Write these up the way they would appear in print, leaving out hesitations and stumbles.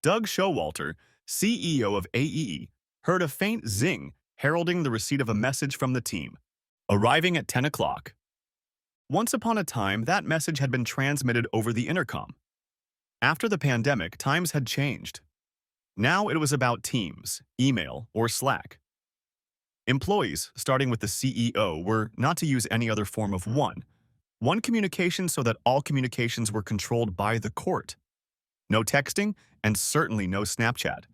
Doug Showalter, CEO of AEE, heard a faint zing heralding the receipt of a message from the team, arriving at 10 o'clock. Once upon a time, that message had been transmitted over the intercom. After the pandemic, times had changed. Now it was about Teams, email, or Slack. Employees, starting with the CEO, were not to use any other form of one communication so that all communications were controlled by the court. No texting, and certainly no Snapchat.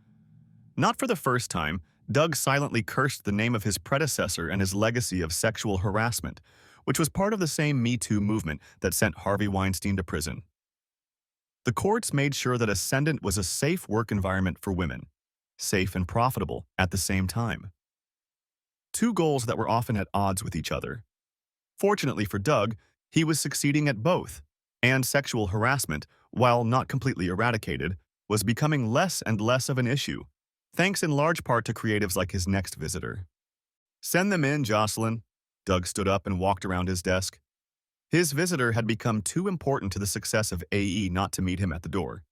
Not for the first time, Doug silently cursed the name of his predecessor and his legacy of sexual harassment, which was part of the same Me Too movement that sent Harvey Weinstein to prison. The courts made sure that Ascendant was a safe work environment for women, safe and profitable at the same time. Two goals that were often at odds with each other. Fortunately for Doug, he was succeeding at both, and sexual harassment, while not completely eradicated, was becoming less and less of an issue, thanks in large part to creatives like his next visitor. "Send them in, Jocelyn." Doug stood up and walked around his desk. His visitor had become too important to the success of AE not to meet him at the door.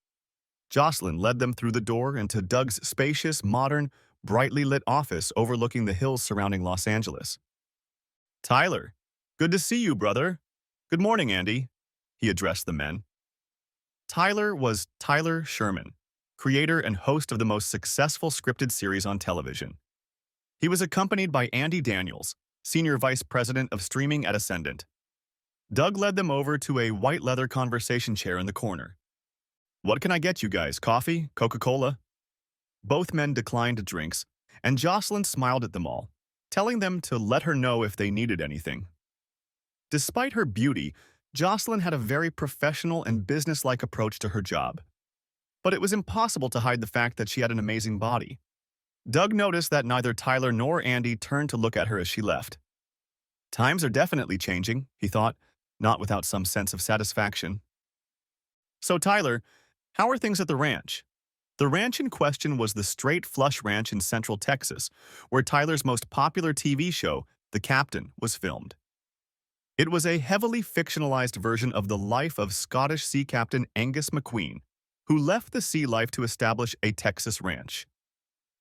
Jocelyn led them through the door into Doug's spacious, modern, brightly lit office overlooking the hills surrounding Los Angeles. "Tyler, good to see you, brother. Good morning, Andy," he addressed the men. Tyler was Tyler Sherman, creator and host of the most successful scripted series on television. He was accompanied by Andy Daniels, Senior Vice President of Streaming at Ascendant. Doug led them over to a white leather conversation chair in the corner. "What can I get you guys? Coffee? Coca-Cola?" Both men declined drinks, and Jocelyn smiled at them all, telling them to let her know if they needed anything. Despite her beauty, Jocelyn had a very professional and businesslike approach to her job. But it was impossible to hide the fact that she had an amazing body. Doug noticed that neither Tyler nor Andy turned to look at her as she left. Times are definitely changing, he thought, not without some sense of satisfaction. "So Tyler, how are things at the ranch?" The ranch in question was the Straight Flush Ranch in Central Texas, where Tyler's most popular TV show, The Captain, was filmed. It was a heavily fictionalized version of the life of Scottish sea captain Angus McQueen, who left the sea life to establish a Texas ranch.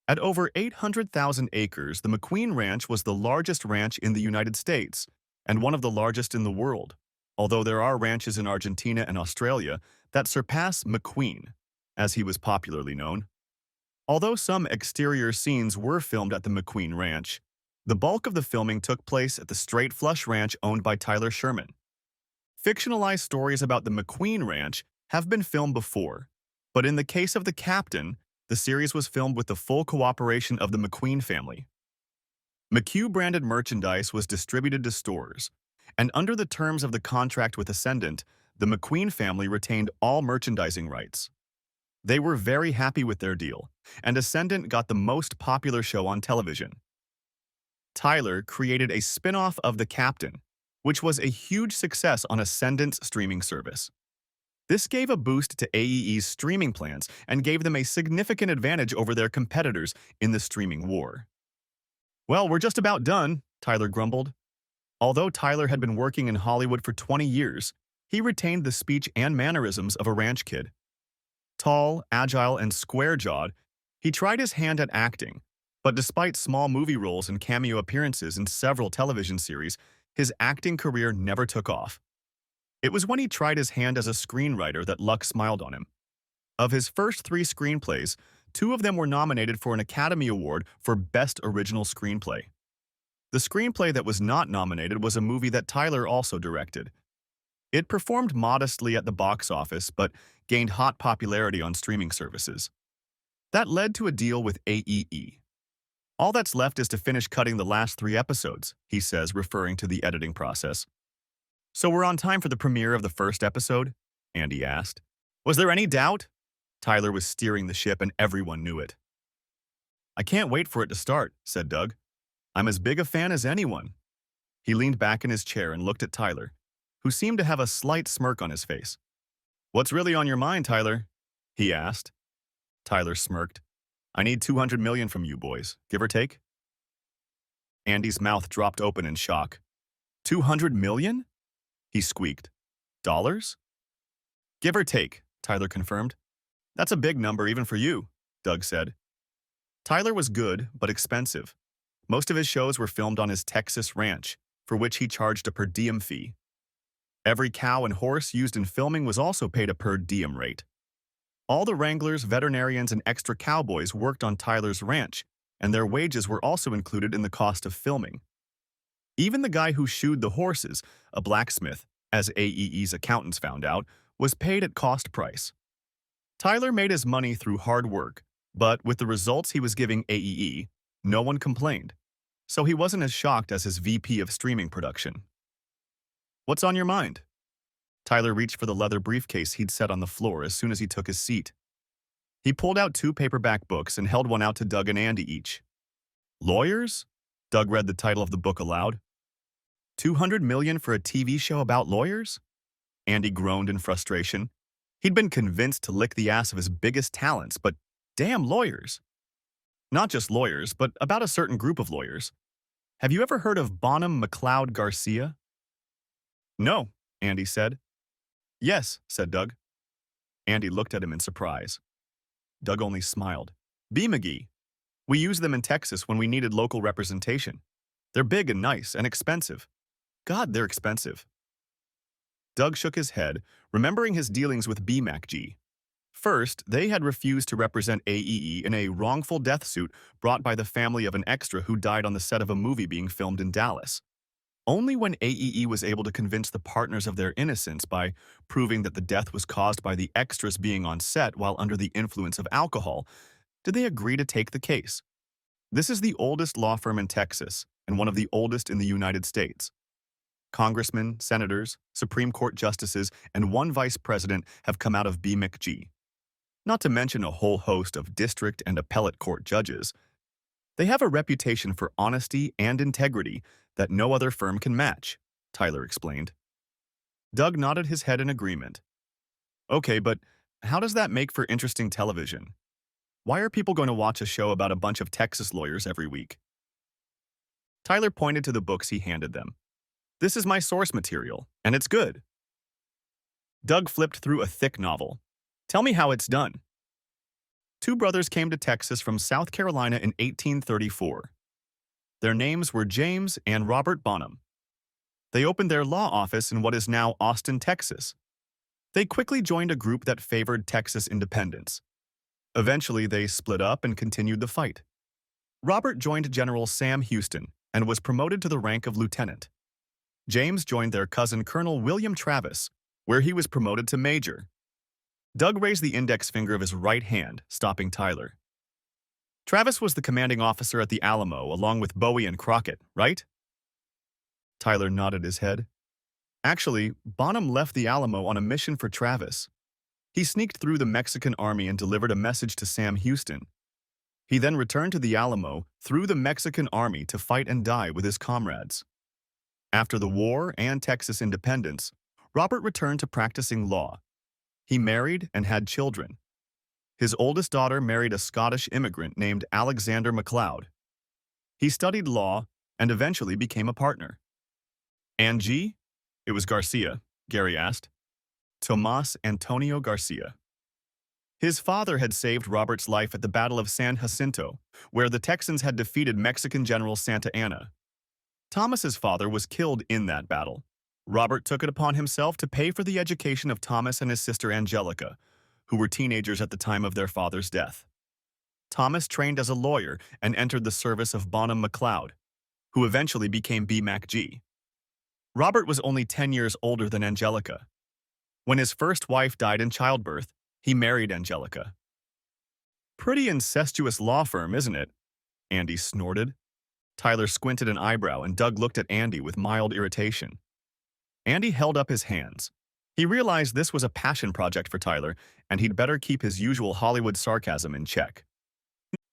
At over 800,000 acres, the McQueen Ranch was the largest ranch in the United States and one of the largest in the world, although there are ranches in Argentina and Australia that surpass McQueen, as he was popularly known. Although some exterior scenes were filmed at the McQueen Ranch, the bulk of the filming took place at the Straight Flush Ranch owned by Tyler Sherman. Fictionalized stories about the McQueen Ranch have been filmed before, but in the case of The Captain, the series was filmed with the full cooperation of the McQueen family. McHugh-branded merchandise was distributed to stores, and under the terms of the contract with Ascendant, the McQueen family retained all merchandising rights. They were very happy with their deal, and Ascendant got the most popular show on television. Tyler created a spin-off of The Captain, which was a huge success on Ascendant's streaming service. This gave a boost to AEE's streaming plans and gave them a significant advantage over their competitors in the streaming war. "Well, we're just about done," Tyler grumbled. Although Tyler had been working in Hollywood for 20 years, he retained the speech and mannerisms of a ranch kid. Tall, agile, and square-jawed, he tried his hand at acting, but despite small movie roles and cameo appearances in several television series, his acting career never took off. It was when he tried his hand as a screenwriter that luck smiled on him. Of his first 3 screenplays, 2 of them were nominated for an Academy Award for Best Original Screenplay. The screenplay that was not nominated was a movie that Tyler also directed. It performed modestly at the box office, but gained hot popularity on streaming services. That led to a deal with AEE. "All that's left is to finish cutting the last 3 episodes," he says, referring to the editing process. "So we're on time for the premiere of the first episode?" Andy asked. Was there any doubt? Tyler was steering the ship and everyone knew it. "I can't wait for it to start," said Doug. "I'm as big a fan as anyone." He leaned back in his chair and looked at Tyler, who seemed to have a slight smirk on his face. "What's really on your mind, Tyler?" he asked. Tyler smirked. "I need 200 million from you boys, give or take." Andy's mouth dropped open in shock. 200 million? He squeaked. "Dollars?" "Give or take," Tyler confirmed. That's a big number even for you, Doug said. Tyler was good, but expensive. Most of his shows were filmed on his Texas ranch, for which he charged a per diem fee. Every cow and horse used in filming was also paid a per diem rate. All the wranglers, veterinarians, and extra cowboys worked on Tyler's ranch, and their wages were also included in the cost of filming. Even the guy who shoed the horses, a blacksmith, as AEE's accountants found out, was paid at cost price. Tyler made his money through hard work, but with the results he was giving AEE, no one complained, so he wasn't as shocked as his VP of streaming production. What's on your mind? Tyler reached for the leather briefcase he'd set on the floor as soon as he took his seat. He pulled out 2 paperback books and held one out to Doug and Andy each. Lawyers? Doug read the title of the book aloud. $200 million for a TV show about lawyers? Andy groaned in frustration. He'd been convinced to lick the ass of his biggest talents, but damn lawyers. Not just lawyers, but about a certain group of lawyers. Have you ever heard of Bonham McLeod Garcia? No, Andy said. Yes, said Doug. Andy looked at him in surprise. Doug only smiled. B. McGee. We used them in Texas when we needed local representation. They're big and nice and expensive. God, they're expensive. Doug shook his head, remembering his dealings with B. McGee. First, they had refused to represent AEE in a wrongful death suit brought by the family of an extra who died on the set of a movie being filmed in Dallas. Only when AEE was able to convince the partners of their innocence by proving that the death was caused by the extras being on set while under the influence of alcohol did they agree to take the case. This is the oldest law firm in Texas and one of the oldest in the United States. Congressmen, senators, Supreme Court justices, and 1 vice president have come out of B. McGee. Not to mention a whole host of district and appellate court judges. They have a reputation for honesty and integrity that no other firm can match, Tyler explained. Doug nodded his head in agreement. Okay, but how does that make for interesting television? Why are people going to watch a show about a bunch of Texas lawyers every week? Tyler pointed to the books he handed them. This is my source material, and it's good. Doug flipped through a thick novel. Tell me how it's done. 2 brothers came to Texas from South Carolina in 1834. Their names were James and Robert Bonham. They opened their law office in what is now Austin, Texas. They quickly joined a group that favored Texas independence. Eventually, they split up and continued the fight. Robert joined General Sam Houston and was promoted to the rank of lieutenant. James joined their cousin Colonel William Travis, where he was promoted to major. Doug raised the index finger of his right hand, stopping Tyler. Travis was the commanding officer at the Alamo, along with Bowie and Crockett, right? Tyler nodded his head. Actually, Bonham left the Alamo on a mission for Travis. He sneaked through the Mexican army and delivered a message to Sam Houston. He then returned to the Alamo through the Mexican army to fight and die with his comrades. After the war and Texas independence, Robert returned to practicing law. He married and had children. His oldest daughter married a Scottish immigrant named Alexander MacLeod. He studied law and eventually became a partner. Angie? It was Garcia, Gary asked. Tomas Antonio Garcia. His father had saved Robert's life at the Battle of San Jacinto, where the Texans had defeated Mexican General Santa Anna. Thomas's father was killed in that battle. Robert took it upon himself to pay for the education of Thomas and his sister Angelica, who were teenagers at the time of their father's death. Thomas trained as a lawyer and entered the service of Bonham McLeod, who eventually became B. McGee. Robert was only 10 years older than Angelica. When his first wife died in childbirth, he married Angelica. Pretty incestuous law firm, isn't it? Andy snorted. Tyler squinted an eyebrow and Doug looked at Andy with mild irritation. Andy held up his hands. He realized this was a passion project for Tyler, and he'd better keep his usual Hollywood sarcasm in check.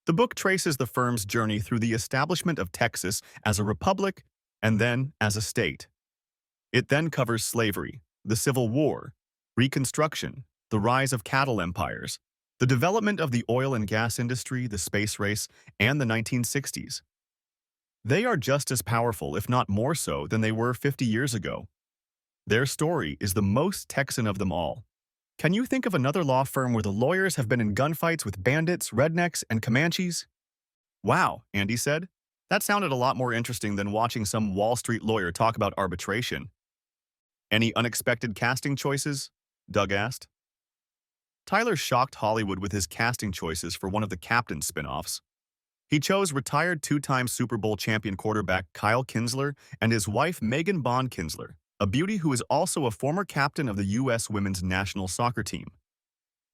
The book traces the firm's journey through the establishment of Texas as a republic and then as a state. It then covers slavery, the Civil War, Reconstruction, the rise of cattle empires, the development of the oil and gas industry, the space race, and the 1960s. They are just as powerful, if not more so, than they were 50 years ago. Their story is the most Texan of them all. Can you think of another law firm where the lawyers have been in gunfights with bandits, rednecks, and Comanches? Wow, Andy said. That sounded a lot more interesting than watching some Wall Street lawyer talk about arbitration. Any unexpected casting choices? Doug asked. Tyler shocked Hollywood with his casting choices for one of the Captain spin-offs. He chose retired two-time Super Bowl champion quarterback Kyle Kinsler and his wife Megan Bond Kinsler, a beauty who is also a former captain of the U.S. women's national soccer team.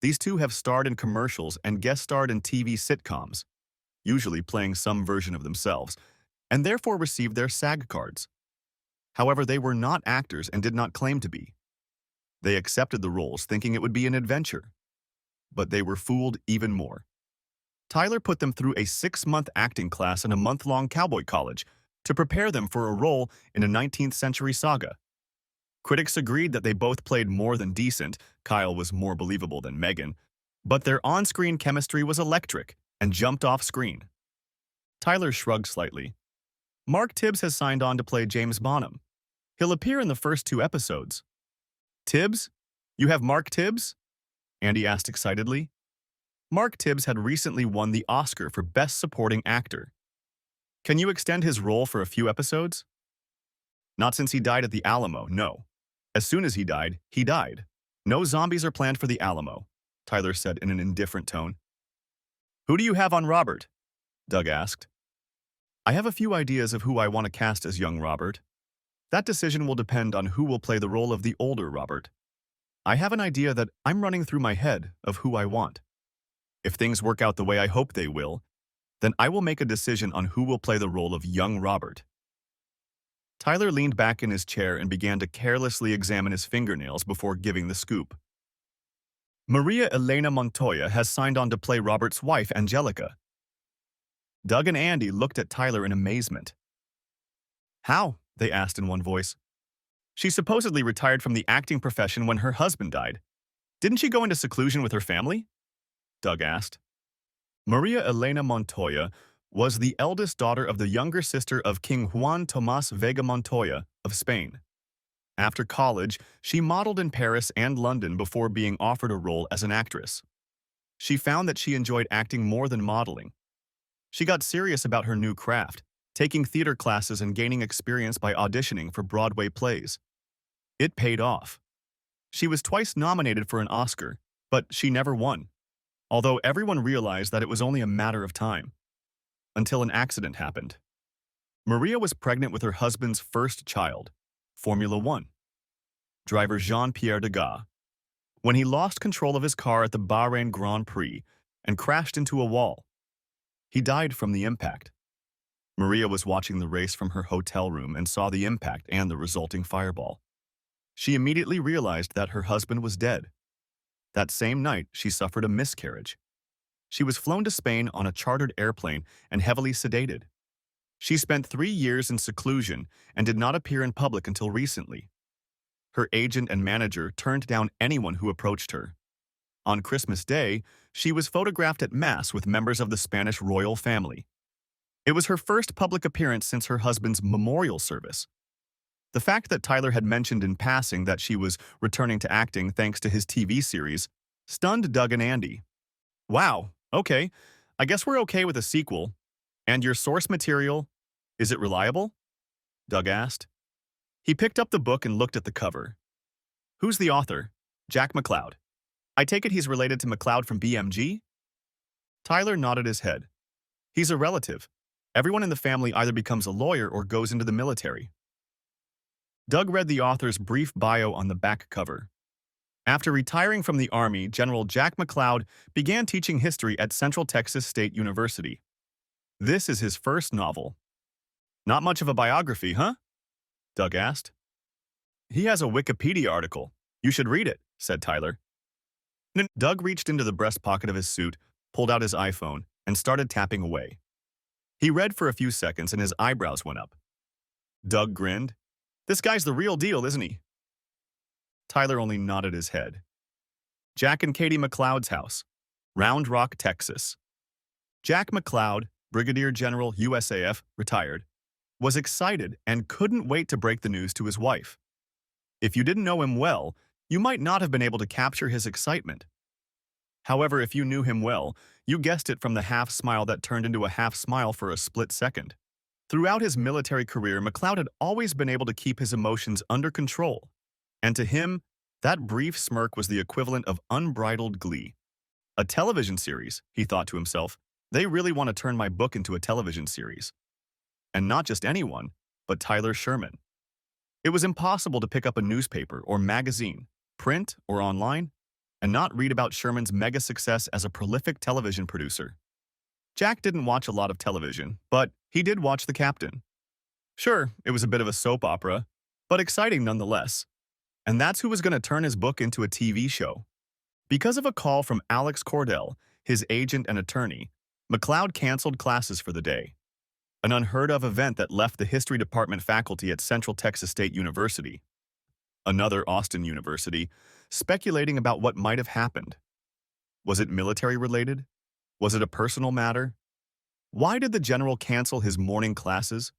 These two have starred in commercials and guest starred in TV sitcoms, usually playing some version of themselves, and therefore received their SAG cards. However, they were not actors and did not claim to be. They accepted the roles thinking it would be an adventure. But they were fooled even more. Tyler put them through a 6-month acting class and a month-long cowboy college to prepare them for a role in a 19th century saga. Critics agreed that they both played more than decent. Kyle was more believable than Megan, but their on-screen chemistry was electric and jumped off screen. Tyler shrugged slightly. Mark Tibbs has signed on to play James Bonham. He'll appear in the first 2 episodes. Tibbs? You have Mark Tibbs? Andy asked excitedly. Mark Tibbs had recently won the Oscar for Best Supporting Actor. Can you extend his role for a few episodes? Not since he died at the Alamo, no. As soon as he died, he died. No zombies are planned for the Alamo, Tyler said in an indifferent tone. Who do you have on Robert? Doug asked. I have a few ideas of who I want to cast as young Robert. That decision will depend on who will play the role of the older Robert. I have an idea that I'm running through my head of who I want. If things work out the way I hope they will, then I will make a decision on who will play the role of young Robert. Tyler leaned back in his chair and began to carelessly examine his fingernails before giving the scoop. Maria Elena Montoya has signed on to play Robert's wife, Angelica. Doug and Andy looked at Tyler in amazement. How? They asked in one voice. She supposedly retired from the acting profession when her husband died. Didn't she go into seclusion with her family? Doug asked. Maria Elena Montoya was the eldest daughter of the younger sister of King Juan Tomás Vega Montoya of Spain. After college, she modeled in Paris and London before being offered a role as an actress. She found that she enjoyed acting more than modeling. She got serious about her new craft, taking theater classes and gaining experience by auditioning for Broadway plays. It paid off. She was twice nominated for an Oscar, but she never won, although everyone realized that it was only a matter of time. Until an accident happened. Maria was pregnant with her husband's first child, Formula One driver Jean-Pierre Degas, when he lost control of his car at the Bahrain Grand Prix and crashed into a wall. He died from the impact. Maria was watching the race from her hotel room and saw the impact and the resulting fireball. She immediately realized that her husband was dead. That same night, she suffered a miscarriage. She was flown to Spain on a chartered airplane and heavily sedated. She spent 3 years in seclusion and did not appear in public until recently. Her agent and manager turned down anyone who approached her. On Christmas Day, she was photographed at Mass with members of the Spanish royal family. It was her first public appearance since her husband's memorial service. The fact that Tyler had mentioned in passing that she was returning to acting thanks to his TV series stunned Doug and Andy. Wow, okay, I guess we're okay with a sequel. And your source material, is it reliable? Doug asked. He picked up the book and looked at the cover. Who's the author? Jack McLeod. I take it he's related to McLeod from BMG? Tyler nodded his head. He's a relative. Everyone in the family either becomes a lawyer or goes into the military. Doug read the author's brief bio on the back cover. After retiring from the Army, General Jack McLeod began teaching history at Central Texas State University. This is his first novel. Not much of a biography, huh? Doug asked. He has a Wikipedia article. You should read it, said Tyler. Doug reached into the breast pocket of his suit, pulled out his iPhone, and started tapping away. He read for a few seconds and his eyebrows went up. Doug grinned. This guy's the real deal, isn't he? Tyler only nodded his head. Jack and Katie McLeod's house, Round Rock, Texas. Jack McLeod, Brigadier General USAF, retired, was excited and couldn't wait to break the news to his wife. If you didn't know him well, you might not have been able to capture his excitement. However, if you knew him well, you guessed it from the half smile that turned into a half smile for a split second. Throughout his military career, McLeod had always been able to keep his emotions under control. And to him, that brief smirk was the equivalent of unbridled glee. A television series, he thought to himself. They really want to turn my book into a television series. And not just anyone, but Tyler Sherman. It was impossible to pick up a newspaper or magazine, print or online, and not read about Sherman's mega success as a prolific television producer. Jack didn't watch a lot of television, but he did watch The Captain. Sure, it was a bit of a soap opera, but exciting nonetheless. And that's who was going to turn his book into a TV show. Because of a call from Alex Cordell, his agent and attorney, McLeod canceled classes for the day. An unheard-of event that left the history department faculty at Central Texas State University, another Austin University, speculating about what might have happened. Was it military-related? Was it a personal matter? Why did the general cancel his morning classes?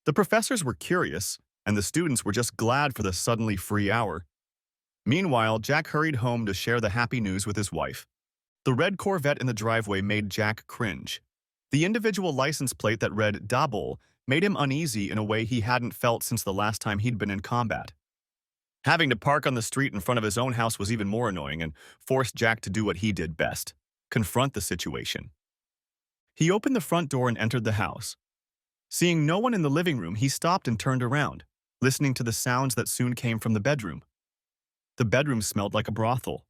The professors were curious, and the students were just glad for the suddenly free hour. Meanwhile, Jack hurried home to share the happy news with his wife. The red Corvette in the driveway made Jack cringe. The individual license plate that read Dabble made him uneasy in a way he hadn't felt since the last time he'd been in combat. Having to park on the street in front of his own house was even more annoying and forced Jack to do what he did best: confront the situation. He opened the front door and entered the house. Seeing no one in the living room, he stopped and turned around, listening to the sounds that soon came from the bedroom. The bedroom smelled like a brothel.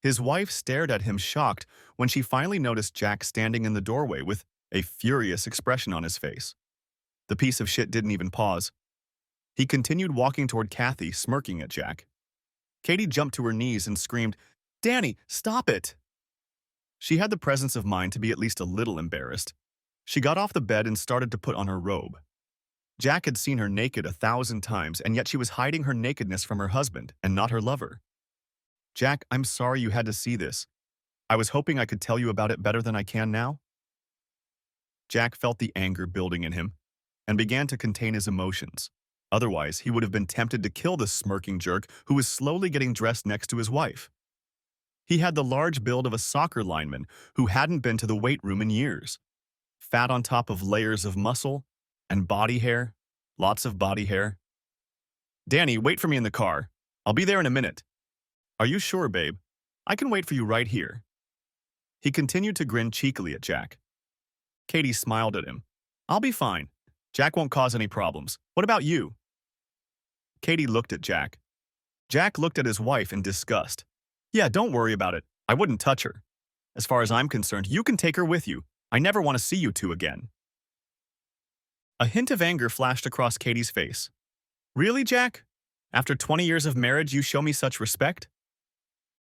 His wife stared at him shocked when she finally noticed Jack standing in the doorway with a furious expression on his face. The piece of shit didn't even pause. He continued walking toward Kathy, smirking at Jack. Katie jumped to her knees and screamed, "Danny, stop it!" She had the presence of mind to be at least a little embarrassed. She got off the bed and started to put on her robe. Jack had seen her naked 1,000 times, and yet she was hiding her nakedness from her husband and not her lover. "Jack, I'm sorry you had to see this. I was hoping I could tell you about it better than I can now." Jack felt the anger building in him and began to contain his emotions. Otherwise, he would have been tempted to kill the smirking jerk who was slowly getting dressed next to his wife. He had the large build of a soccer lineman who hadn't been to the weight room in years. Fat on top of layers of muscle and body hair, lots of body hair. "Danny, wait for me in the car. I'll be there in a minute." "Are you sure, babe? I can wait for you right here." He continued to grin cheekily at Jack. Katie smiled at him. "I'll be fine. Jack won't cause any problems. What about you?" Katie looked at Jack. Jack looked at his wife in disgust. "Yeah, don't worry about it. I wouldn't touch her. As far as I'm concerned, you can take her with you. I never want to see you two again." A hint of anger flashed across Katie's face. "Really, Jack? After 20 years of marriage, you show me such respect?"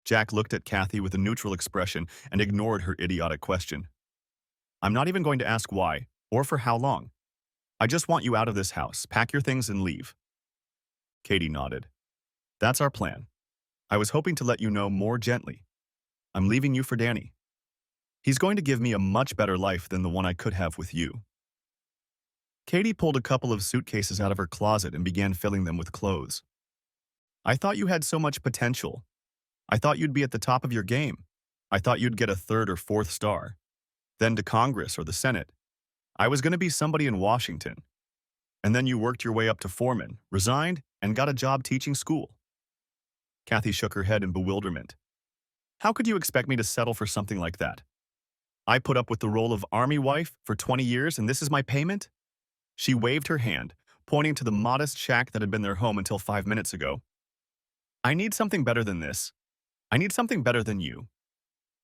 Jack looked at Kathy with a neutral expression and ignored her idiotic question. "I'm not even going to ask why, or for how long. I just want you out of this house. Pack your things and leave." Katie nodded. "That's our plan. I was hoping to let you know more gently. I'm leaving you for Danny. He's going to give me a much better life than the one I could have with you." Katie pulled a couple of suitcases out of her closet and began filling them with clothes. "I thought you had so much potential. I thought you'd be at the top of your game. I thought you'd get a 3rd or 4th star. Then to Congress or the Senate. I was going to be somebody in Washington. And then you worked your way up to foreman, resigned, and got a job teaching school." Kathy shook her head in bewilderment. "How could you expect me to settle for something like that? I put up with the role of army wife for 20 years and this is my payment?" She waved her hand, pointing to the modest shack that had been their home until 5 minutes ago. "I need something better than this. I need something better than you."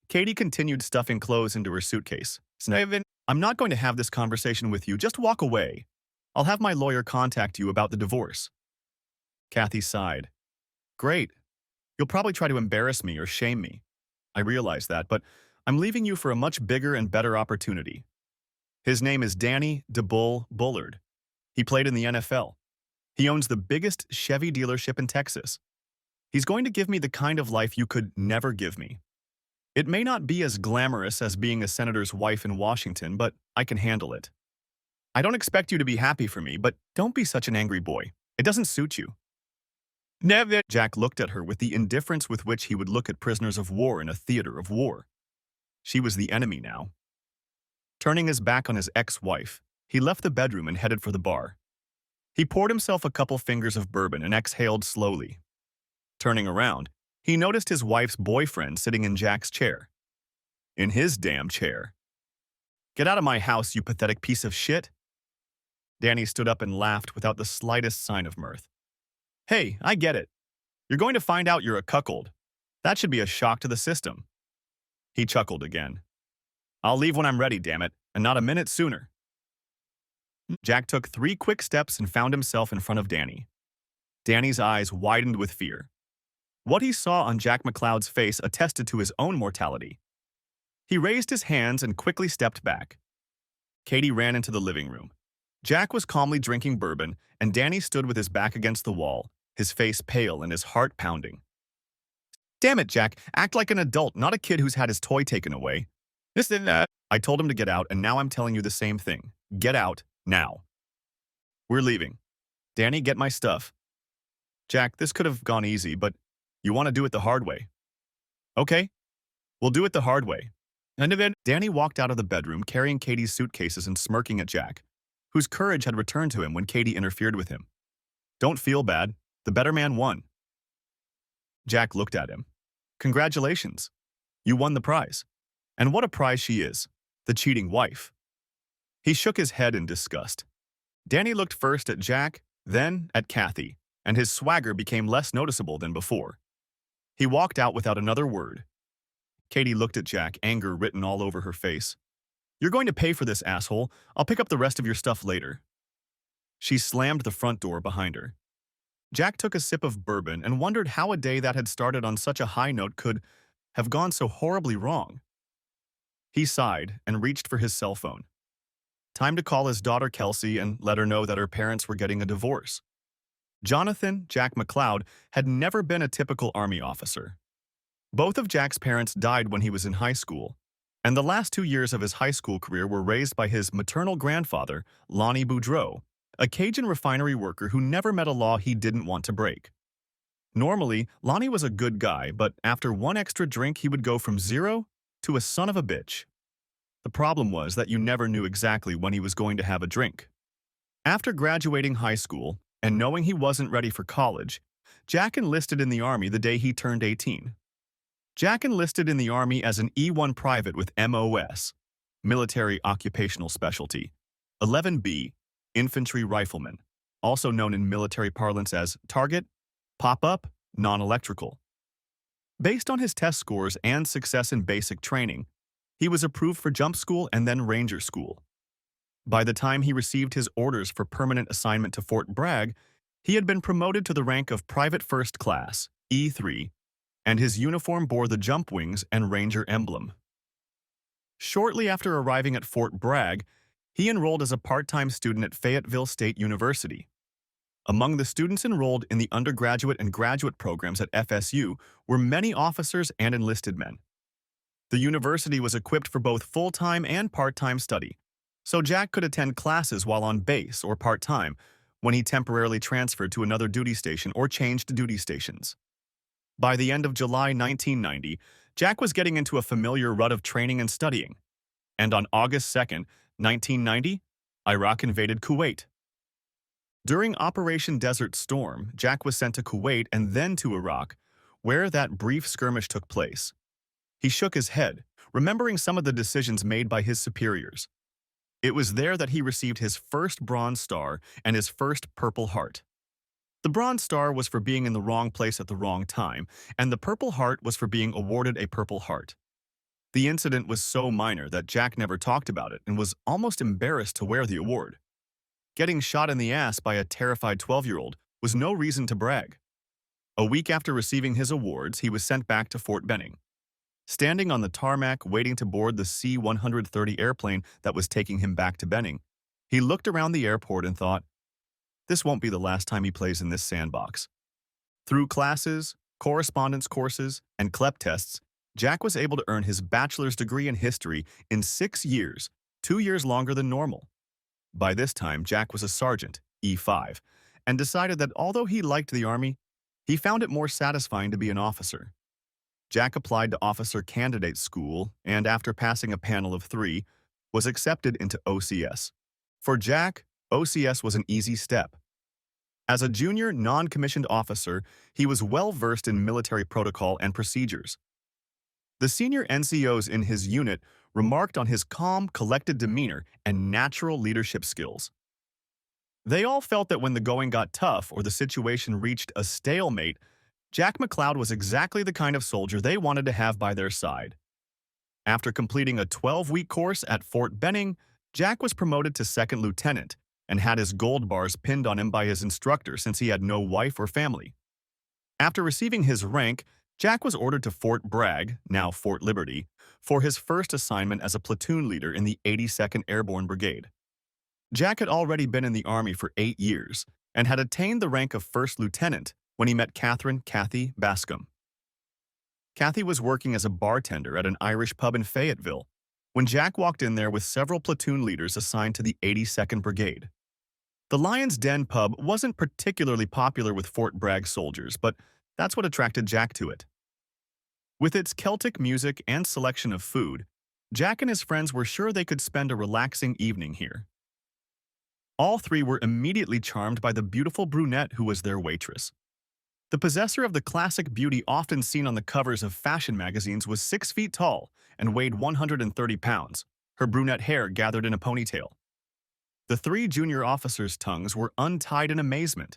Katie continued stuffing clothes into her suitcase. "Snavin, I'm not going to have this conversation with you. Just walk away. I'll have my lawyer contact you about the divorce." Kathy sighed. "Great. You'll probably try to embarrass me or shame me. I realize that, but I'm leaving you for a much bigger and better opportunity. His name is Danny DeBull Bullard. He played in the NFL. He owns the biggest Chevy dealership in Texas. He's going to give me the kind of life you could never give me. It may not be as glamorous as being a senator's wife in Washington, but I can handle it. I don't expect you to be happy for me, but don't be such an angry boy. It doesn't suit you." Never. Jack looked at her with the indifference with which he would look at prisoners of war in a theater of war. She was the enemy now. Turning his back on his ex-wife, he left the bedroom and headed for the bar. He poured himself a couple fingers of bourbon and exhaled slowly. Turning around, he noticed his wife's boyfriend sitting in Jack's chair. In his damn chair. "Get out of my house, you pathetic piece of shit." Danny stood up and laughed without the slightest sign of mirth. "Hey, I get it. You're going to find out you're a cuckold. That should be a shock to the system." He chuckled again. "I'll leave when I'm ready, damn it, and not a minute sooner." Jack took 3 quick steps and found himself in front of Danny. Danny's eyes widened with fear. What he saw on Jack McCloud's face attested to his own mortality. He raised his hands and quickly stepped back. Katie ran into the living room. Jack was calmly drinking bourbon, and Danny stood with his back against the wall, his face pale and his heart pounding. "Damn it, Jack, act like an adult, not a kid who's had his toy taken away." "This and that." "I told him to get out, and now I'm telling you the same thing. Get out, now." "We're leaving." "Danny, get my stuff." "Jack, this could have gone easy, but you want to do it the hard way." "Okay, we'll do it the hard way." And then Danny walked out of the bedroom carrying Katie's suitcases and smirking at Jack, whose courage had returned to him when Katie interfered with him. "Don't feel bad. The better man won." Jack looked at him. "Congratulations. You won the prize. And what a prize she is. The cheating wife." He shook his head in disgust. Danny looked first at Jack, then at Kathy, and his swagger became less noticeable than before. He walked out without another word. Katie looked at Jack, anger written all over her face. "You're going to pay for this, asshole. I'll pick up the rest of your stuff later." She slammed the front door behind her. Jack took a sip of bourbon and wondered how a day that had started on such a high note could have gone so horribly wrong. He sighed and reached for his cell phone. Time to call his daughter Kelsey and let her know that her parents were getting a divorce. Jonathan, Jack McCloud, had never been a typical Army officer. Both of Jack's parents died when he was in high school, and the last 2 years of his high school career were raised by his maternal grandfather, Lonnie Boudreau, a Cajun refinery worker who never met a law he didn't want to break. Normally, Lonnie was a good guy, but after one extra drink he would go from 0 to a son of a bitch. The problem was that you never knew exactly when he was going to have a drink. After graduating high school, and knowing he wasn't ready for college, Jack enlisted in the Army the day he turned 18. Jack enlisted in the Army as an E1 private with MOS, Military Occupational Specialty, 11B, Infantry Rifleman, also known in military parlance as Target, Pop-Up, Non-Electrical. Based on his test scores and success in basic training, he was approved for jump school and then Ranger School. By the time he received his orders for permanent assignment to Fort Bragg, he had been promoted to the rank of Private First Class, E3, and his uniform bore the jump wings and Ranger emblem. Shortly after arriving at Fort Bragg, he enrolled as a part-time student at Fayetteville State University. Among the students enrolled in the undergraduate and graduate programs at FSU were many officers and enlisted men. The university was equipped for both full-time and part-time study, so Jack could attend classes while on base or part-time when he temporarily transferred to another duty station or changed duty stations. By the end of July 1990, Jack was getting into a familiar rut of training and studying. And on August 2, 1990, Iraq invaded Kuwait. During Operation Desert Storm, Jack was sent to Kuwait and then to Iraq, where that brief skirmish took place. He shook his head, remembering some of the decisions made by his superiors. It was there that he received his first Bronze Star and his first Purple Heart. The Bronze Star was for being in the wrong place at the wrong time, and the Purple Heart was for being awarded a Purple Heart. The incident was so minor that Jack never talked about it and was almost embarrassed to wear the award. Getting shot in the ass by a terrified 12-year-old was no reason to brag. A week after receiving his awards, he was sent back to Fort Benning. Standing on the tarmac waiting to board the C-130 airplane that was taking him back to Benning, he looked around the airport and thought, this won't be the last time he plays in this sandbox. Through classes, correspondence courses, and CLEP tests, Jack was able to earn his bachelor's degree in history in 6 years, 2 years longer than normal. By this time, Jack was a sergeant, E5, and decided that although he liked the Army, He found it more satisfying to be an officer. Jack applied to Officer Candidate School and, after passing a panel of 3, was accepted into OCS. For Jack, OCS was an easy step. As a junior non-commissioned officer, he was well-versed in military protocol and procedures. The senior NCOs in his unit remarked on his calm, collected demeanor and natural leadership skills. They all felt that when the going got tough or the situation reached a stalemate, Jack McLeod was exactly the kind of soldier they wanted to have by their side. After completing a 12-week course at Fort Benning, Jack was promoted to second lieutenant and had his gold bars pinned on him by his instructor since he had no wife or family. After receiving his rank, Jack was ordered to Fort Bragg, now Fort Liberty, for his first assignment as a platoon leader in the 82nd Airborne Brigade. Jack had already been in the Army for 8 years and had attained the rank of first lieutenant when he met Kathy Bascom. Kathy was working as a bartender at an Irish pub in Fayetteville when Jack walked in there with several platoon leaders assigned to the 82nd Brigade. The Lion's Den pub wasn't particularly popular with Fort Bragg soldiers, but that's what attracted Jack to it. With its Celtic music and selection of food, Jack and his friends were sure they could spend a relaxing evening here. All 3 were immediately charmed by the beautiful brunette who was their waitress. The possessor of the classic beauty often seen on the covers of fashion magazines was 6 feet tall and weighed 130 pounds, her brunette hair gathered in a ponytail. The 3 junior officers' tongues were untied in amazement.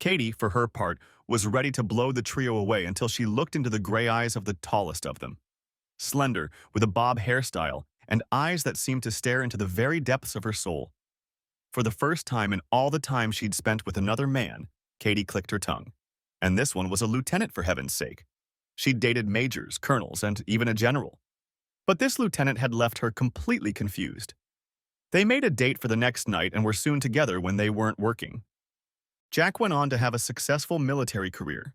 Katie, for her part, was ready to blow the trio away until she looked into the gray eyes of the tallest of them. Slender, with a bob hairstyle, and eyes that seemed to stare into the very depths of her soul. For the first time in all the time she'd spent with another man, Katie clicked her tongue. And this one was a lieutenant, for heaven's sake. She'd dated majors, colonels, and even a general. But this lieutenant had left her completely confused. They made a date for the next night and were soon together when they weren't working. Jack went on to have a successful military career.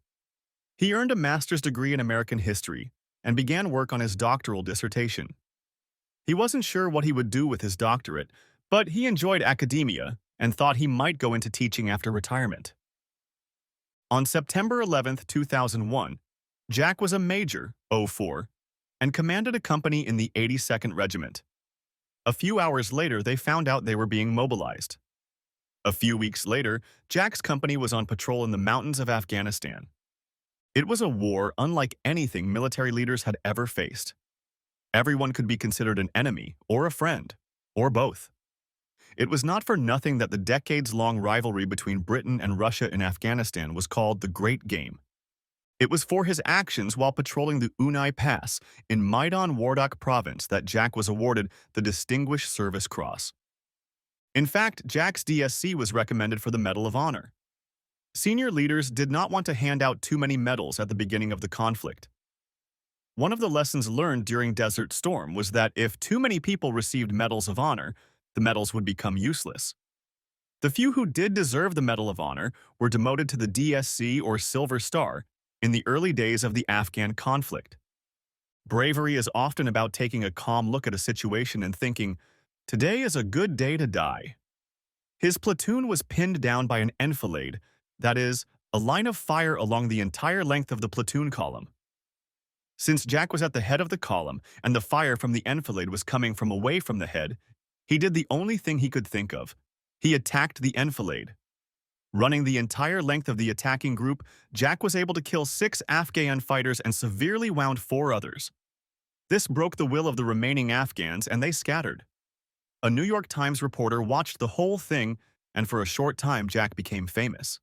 He earned a master's degree in American history and began work on his doctoral dissertation. He wasn't sure what he would do with his doctorate, but he enjoyed academia and thought he might go into teaching after retirement. On September 11, 2001, Jack was a Major, 04, and commanded a company in the 82nd Regiment. A few hours later, they found out they were being mobilized. A few weeks later, Jack's company was on patrol in the mountains of Afghanistan. It was a war unlike anything military leaders had ever faced. Everyone could be considered an enemy or a friend, or both. It was not for nothing that the decades-long rivalry between Britain and Russia in Afghanistan was called the Great Game. It was for his actions while patrolling the Unai Pass in Maidan Wardak province that Jack was awarded the Distinguished Service Cross. In fact, Jack's DSC was recommended for the Medal of Honor. Senior leaders did not want to hand out too many medals at the beginning of the conflict. One of the lessons learned during Desert Storm was that if too many people received medals of honor, the medals would become useless. The few who did deserve the Medal of Honor were demoted to the DSC or Silver Star in the early days of the Afghan conflict. Bravery is often about taking a calm look at a situation and thinking, "Today is a good day to die." His platoon was pinned down by an enfilade, that is, a line of fire along the entire length of the platoon column. Since Jack was at the head of the column and the fire from the enfilade was coming from away from the head, he did the only thing he could think of. He attacked the enfilade. Running the entire length of the attacking group, Jack was able to kill 6 Afghan fighters and severely wound 4 others. This broke the will of the remaining Afghans and they scattered. A New York Times reporter watched the whole thing, and for a short time Jack became famous.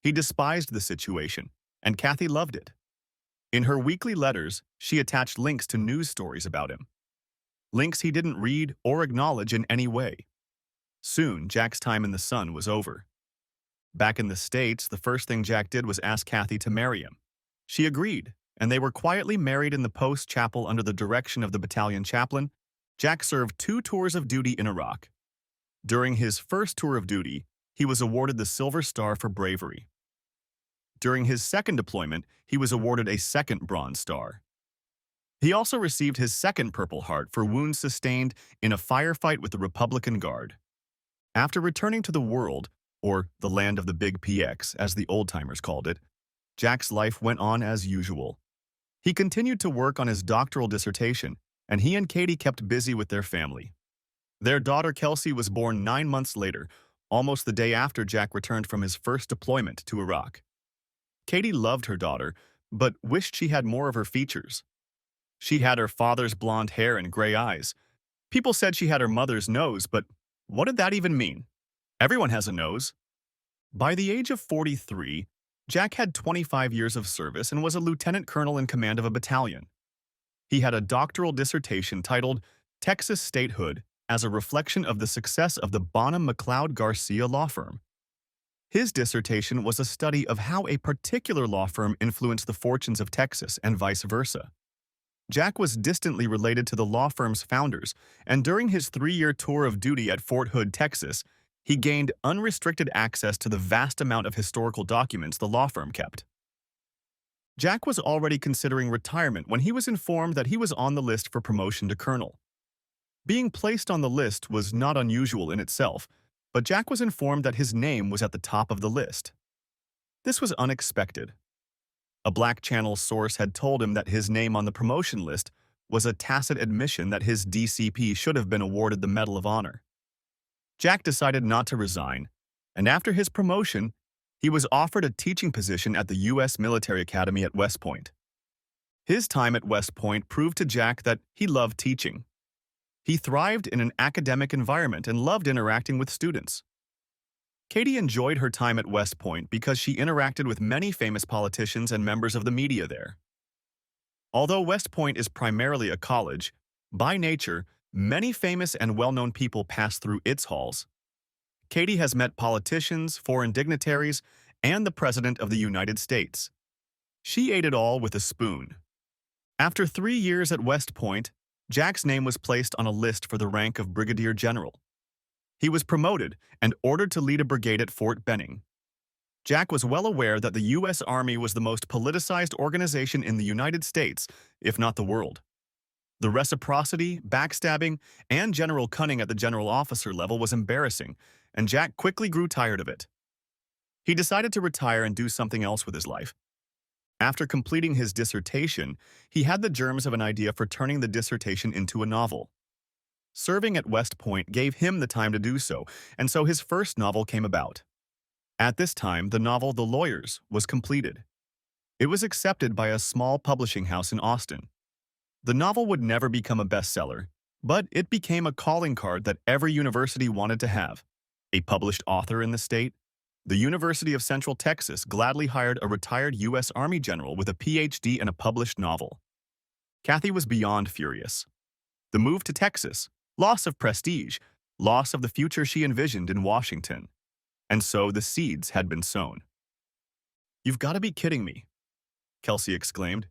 He despised the situation, and Kathy loved it. In her weekly letters, she attached links to news stories about him. Links he didn't read or acknowledge in any way. Soon, Jack's time in the sun was over. Back in the States, the first thing Jack did was ask Kathy to marry him. She agreed, and they were quietly married in the post chapel under the direction of the battalion chaplain. Jack served 2 tours of duty in Iraq. During his first tour of duty, he was awarded the Silver Star for bravery. During his second deployment, he was awarded a second Bronze Star. He also received his second Purple Heart for wounds sustained in a firefight with the Republican Guard. After returning to the world, or the land of the Big PX, as the old-timers called it, Jack's life went on as usual. He continued to work on his doctoral dissertation, and he and Katie kept busy with their family. Their daughter Kelsey was born 9 months later, almost the day after Jack returned from his first deployment to Iraq. Katie loved her daughter, but wished she had more of her features. She had her father's blonde hair and gray eyes. People said she had her mother's nose, but what did that even mean? Everyone has a nose. By the age of 43, Jack had 25 years of service and was a lieutenant colonel in command of a battalion. He had a doctoral dissertation titled Texas Statehood as a reflection of the success of the Bonham McLeod Garcia law firm. His dissertation was a study of how a particular law firm influenced the fortunes of Texas and vice versa. Jack was distantly related to the law firm's founders, and during his 3-year tour of duty at Fort Hood, Texas, he gained unrestricted access to the vast amount of historical documents the law firm kept. Jack was already considering retirement when he was informed that he was on the list for promotion to colonel. Being placed on the list was not unusual in itself, but Jack was informed that his name was at the top of the list. This was unexpected. A Black Channel source had told him that his name on the promotion list was a tacit admission that his DCP should have been awarded the Medal of Honor. Jack decided not to resign, and after his promotion, he was offered a teaching position at the U.S. Military Academy at West Point. His time at West Point proved to Jack that he loved teaching. He thrived in an academic environment and loved interacting with students. Katie enjoyed her time at West Point because she interacted with many famous politicians and members of the media there. Although West Point is primarily a college, by nature, many famous and well-known people pass through its halls. Katie has met politicians, foreign dignitaries, and the President of the United States. She ate it all with a spoon. After 3 years at West Point, Jack's name was placed on a list for the rank of Brigadier General. He was promoted and ordered to lead a brigade at Fort Benning. Jack was well aware that the U.S. Army was the most politicized organization in the United States, if not the world. The reciprocity, backstabbing, and general cunning at the general officer level was embarrassing, and Jack quickly grew tired of it. He decided to retire and do something else with his life. After completing his dissertation, he had the germs of an idea for turning the dissertation into a novel. Serving at West Point gave him the time to do so, and so his first novel came about. At this time, the novel The Lawyers was completed. It was accepted by a small publishing house in Austin. The novel would never become a bestseller, but it became a calling card that every university wanted to have. A published author in the state, the University of Central Texas gladly hired a retired U.S. Army general with a PhD and a published novel. Kathy was beyond furious. The move to Texas, loss of prestige, loss of the future she envisioned in Washington. And so the seeds had been sown. "You've got to be kidding me," Kelsey exclaimed.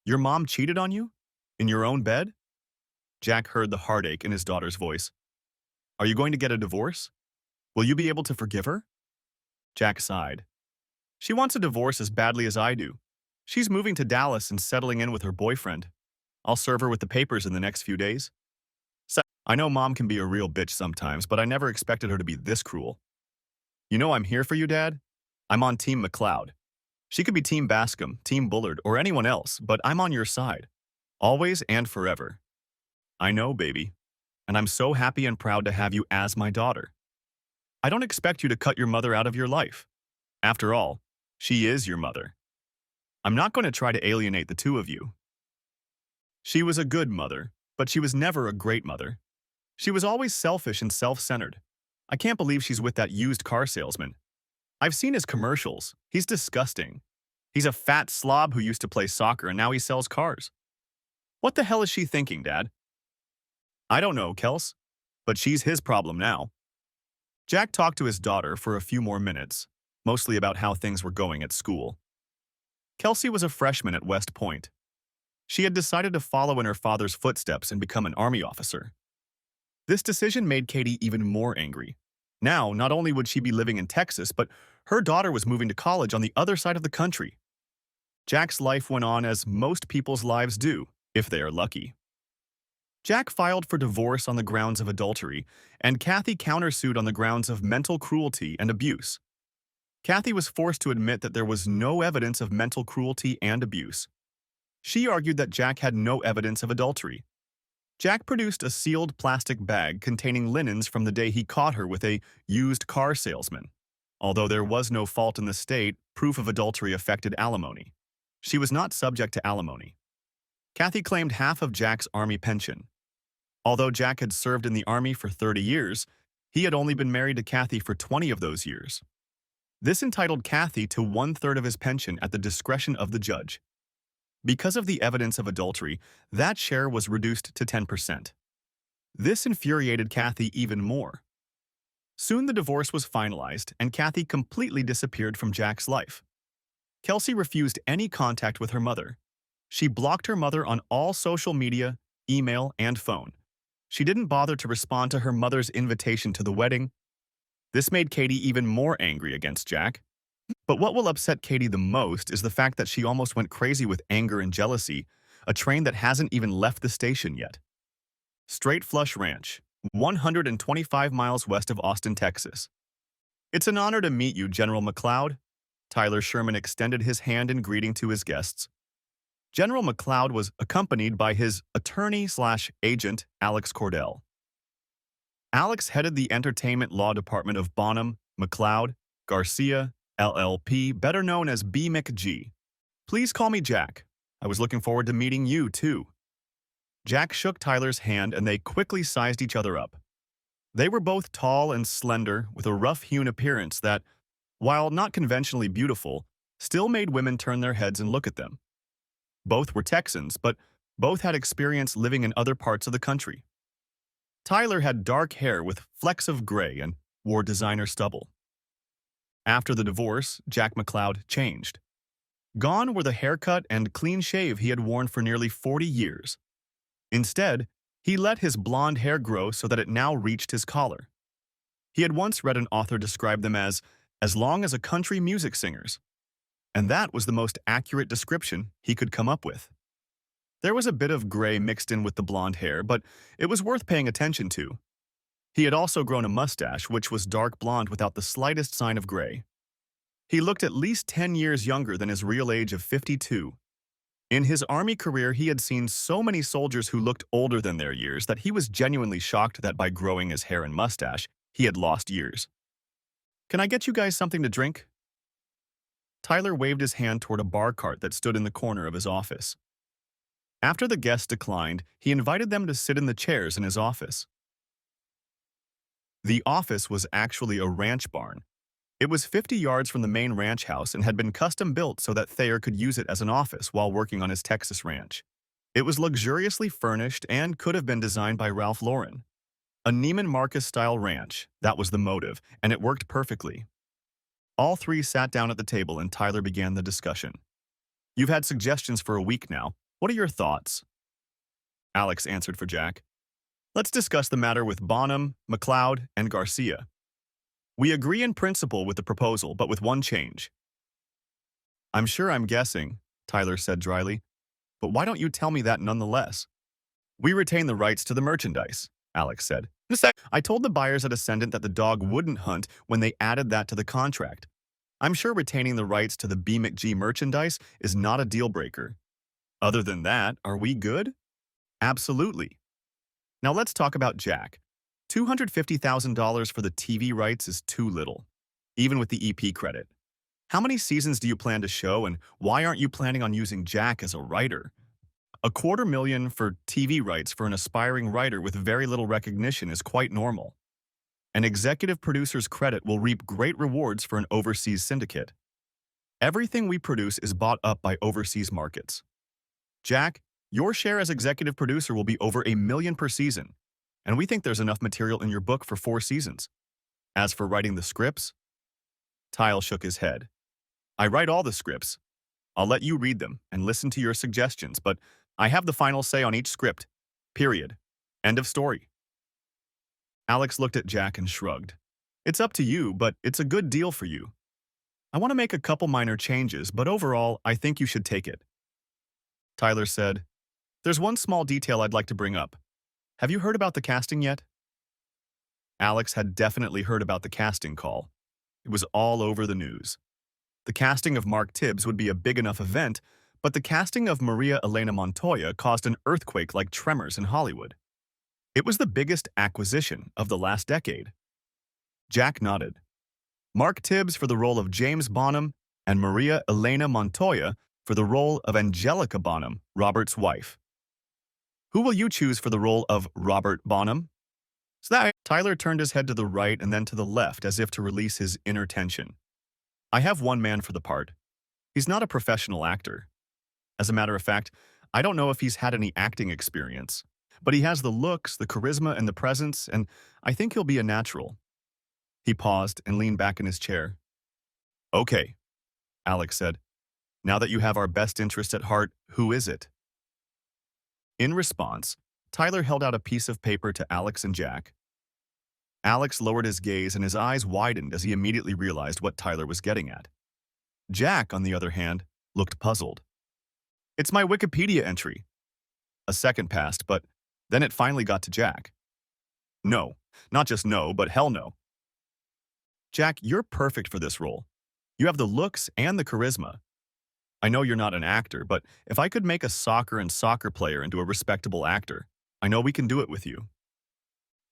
"Your mom cheated on you? In your own bed?" Jack heard the heartache in his daughter's voice. "Are you going to get a divorce? Will you be able to forgive her?" Jack sighed. "She wants a divorce as badly as I do. She's moving to Dallas and settling in with her boyfriend. I'll serve her with the papers in the next few days." "I know Mom can be a real bitch sometimes, but I never expected her to be this cruel. You know I'm here for you, Dad. I'm on Team McLeod. She could be Team Bascom, Team Bullard, or anyone else, but I'm on your side. Always and forever." "I know, baby. And I'm so happy and proud to have you as my daughter. I don't expect you to cut your mother out of your life. After all, she is your mother. I'm not going to try to alienate the two of you. She was a good mother, but she was never a great mother. She was always selfish and self-centered. I can't believe she's with that used car salesman. I've seen his commercials. He's disgusting. He's a fat slob who used to play soccer and now he sells cars. What the hell is she thinking, Dad?" "I don't know, Kels, but she's his problem now." Jack talked to his daughter for a few more minutes, mostly about how things were going at school. Kelsey was a freshman at West Point. She had decided to follow in her father's footsteps and become an Army officer. This decision made Katie even more angry. Now, not only would she be living in Texas, but her daughter was moving to college on the other side of the country. Jack's life went on as most people's lives do, if they are lucky. Jack filed for divorce on the grounds of adultery, and Kathy countersued on the grounds of mental cruelty and abuse. Kathy was forced to admit that there was no evidence of mental cruelty and abuse. She argued that Jack had no evidence of adultery. Jack produced a sealed plastic bag containing linens from the day he caught her with a used car salesman. Although there was no fault in the state, proof of adultery affected alimony. She was not subject to alimony. Kathy claimed half of Jack's army pension. Although Jack had served in the army for 30 years, he had only been married to Kathy for 20 of those years. This entitled Kathy to one-third of his pension at the discretion of the judge. Because of the evidence of adultery, that share was reduced to 10%. This infuriated Kathy even more. Soon the divorce was finalized, and Kathy completely disappeared from Jack's life. Kelsey refused any contact with her mother. She blocked her mother on all social media, email, and phone. She didn't bother to respond to her mother's invitation to the wedding. This made Katie even more angry against Jack. But what will upset Katie the most is the fact that she almost went crazy with anger and jealousy, a train that hasn't even left the station yet. Straight Flush Ranch, 125 miles west of Austin, Texas. It's an honor to meet you, General McLeod. Tyler Sherman extended his hand in greeting to his guests. General McLeod was accompanied by his attorney/agent, Alex Cordell. Alex headed the entertainment law department of Bonham, McLeod, Garcia, LLP, better known as B. McG. Please call me Jack. I was looking forward to meeting you, too. Jack shook Tyler's hand and they quickly sized each other up. They were both tall and slender, with a rough-hewn appearance that, while not conventionally beautiful, still made women turn their heads and look at them. Both were Texans, but both had experience living in other parts of the country. Tyler had dark hair with flecks of gray and wore designer stubble. After the divorce, Jack McLeod changed. Gone were the haircut and clean shave he had worn for nearly 40 years. Instead, he let his blonde hair grow so that it now reached his collar. He had once read an author describe them as long as a country music singer's. And that was the most accurate description he could come up with. There was a bit of gray mixed in with the blonde hair, but it was worth paying attention to. He had also grown a mustache, which was dark blonde without the slightest sign of gray. He looked at least 10 years younger than his real age of 52. In his army career, he had seen so many soldiers who looked older than their years that he was genuinely shocked that by growing his hair and mustache, he had lost years. "Can I get you guys something to drink?" Tyler waved his hand toward a bar cart that stood in the corner of his office. After the guests declined, he invited them to sit in the chairs in his office. The office was actually a ranch barn. It was 50 yards from the main ranch house and had been custom built so that Thayer could use it as an office while working on his Texas ranch. It was luxuriously furnished and could have been designed by Ralph Lauren. A Neiman Marcus-style ranch, that was the motive, and it worked perfectly. All three sat down at the table and Tyler began the discussion. "You've had suggestions for a week now. What are your thoughts?" Alex answered for Jack. "Let's discuss the matter with Bonham, McLeod, and Garcia. We agree in principle with the proposal, but with one change." "I'm sure I'm guessing," Tyler said dryly, "but why don't you tell me that nonetheless?" "We retain the rights to the merchandise," Alex said. "I told the buyers at Ascendant that the dog wouldn't hunt when they added that to the contract. I'm sure retaining the rights to the B. McG merchandise is not a deal-breaker. Other than that, are we good?" "Absolutely. Now let's talk about Jack. $250,000 for the TV rights is too little, even with the EP credit. How many seasons do you plan to show, and why aren't you planning on using Jack as a writer? $250,000 for TV rights for an aspiring writer with very little recognition is quite normal. An executive producer's credit will reap great rewards for an overseas syndicate. Everything we produce is bought up by overseas markets. Jack, your share as executive producer will be over $1 million per season, and we think there's enough material in your book for 4 seasons. As for writing the scripts," Tyle shook his head. "I write all the scripts. I'll let you read them and listen to your suggestions, but I have the final say on each script. Period. End of story." Alex looked at Jack and shrugged. "It's up to you, but it's a good deal for you. I want to make a couple minor changes, but overall, I think you should take it." Tyler said, "There's one small detail I'd like to bring up. Have you heard about the casting yet?" Alex had definitely heard about the casting call. It was all over the news. The casting of Mark Tibbs would be a big enough event, but the casting of Maria Elena Montoya caused an earthquake like tremors in Hollywood. It was the biggest acquisition of the last decade. Jack nodded. Mark Tibbs for the role of James Bonham and Maria Elena Montoya for the role of Angelica Bonham, Robert's wife. Who will you choose for the role of Robert Bonham? Tyler turned his head to the right and then to the left as if to release his inner tension. I have one man for the part. He's not a professional actor. As a matter of fact, I don't know if he's had any acting experience, but he has the looks, the charisma, and the presence, and I think he'll be a natural. He paused and leaned back in his chair. Okay, Alex said. Now that you have our best interest at heart, who is it? In response, Tyler held out a piece of paper to Alex and Jack. Alex lowered his gaze and his eyes widened as he immediately realized what Tyler was getting at. Jack, on the other hand, looked puzzled. It's my Wikipedia entry. A second passed, but then it finally got to Jack. No, not just no, but hell no. Jack, you're perfect for this role. You have the looks and the charisma. I know you're not an actor, but if I could make a soccer player into a respectable actor, I know we can do it with you.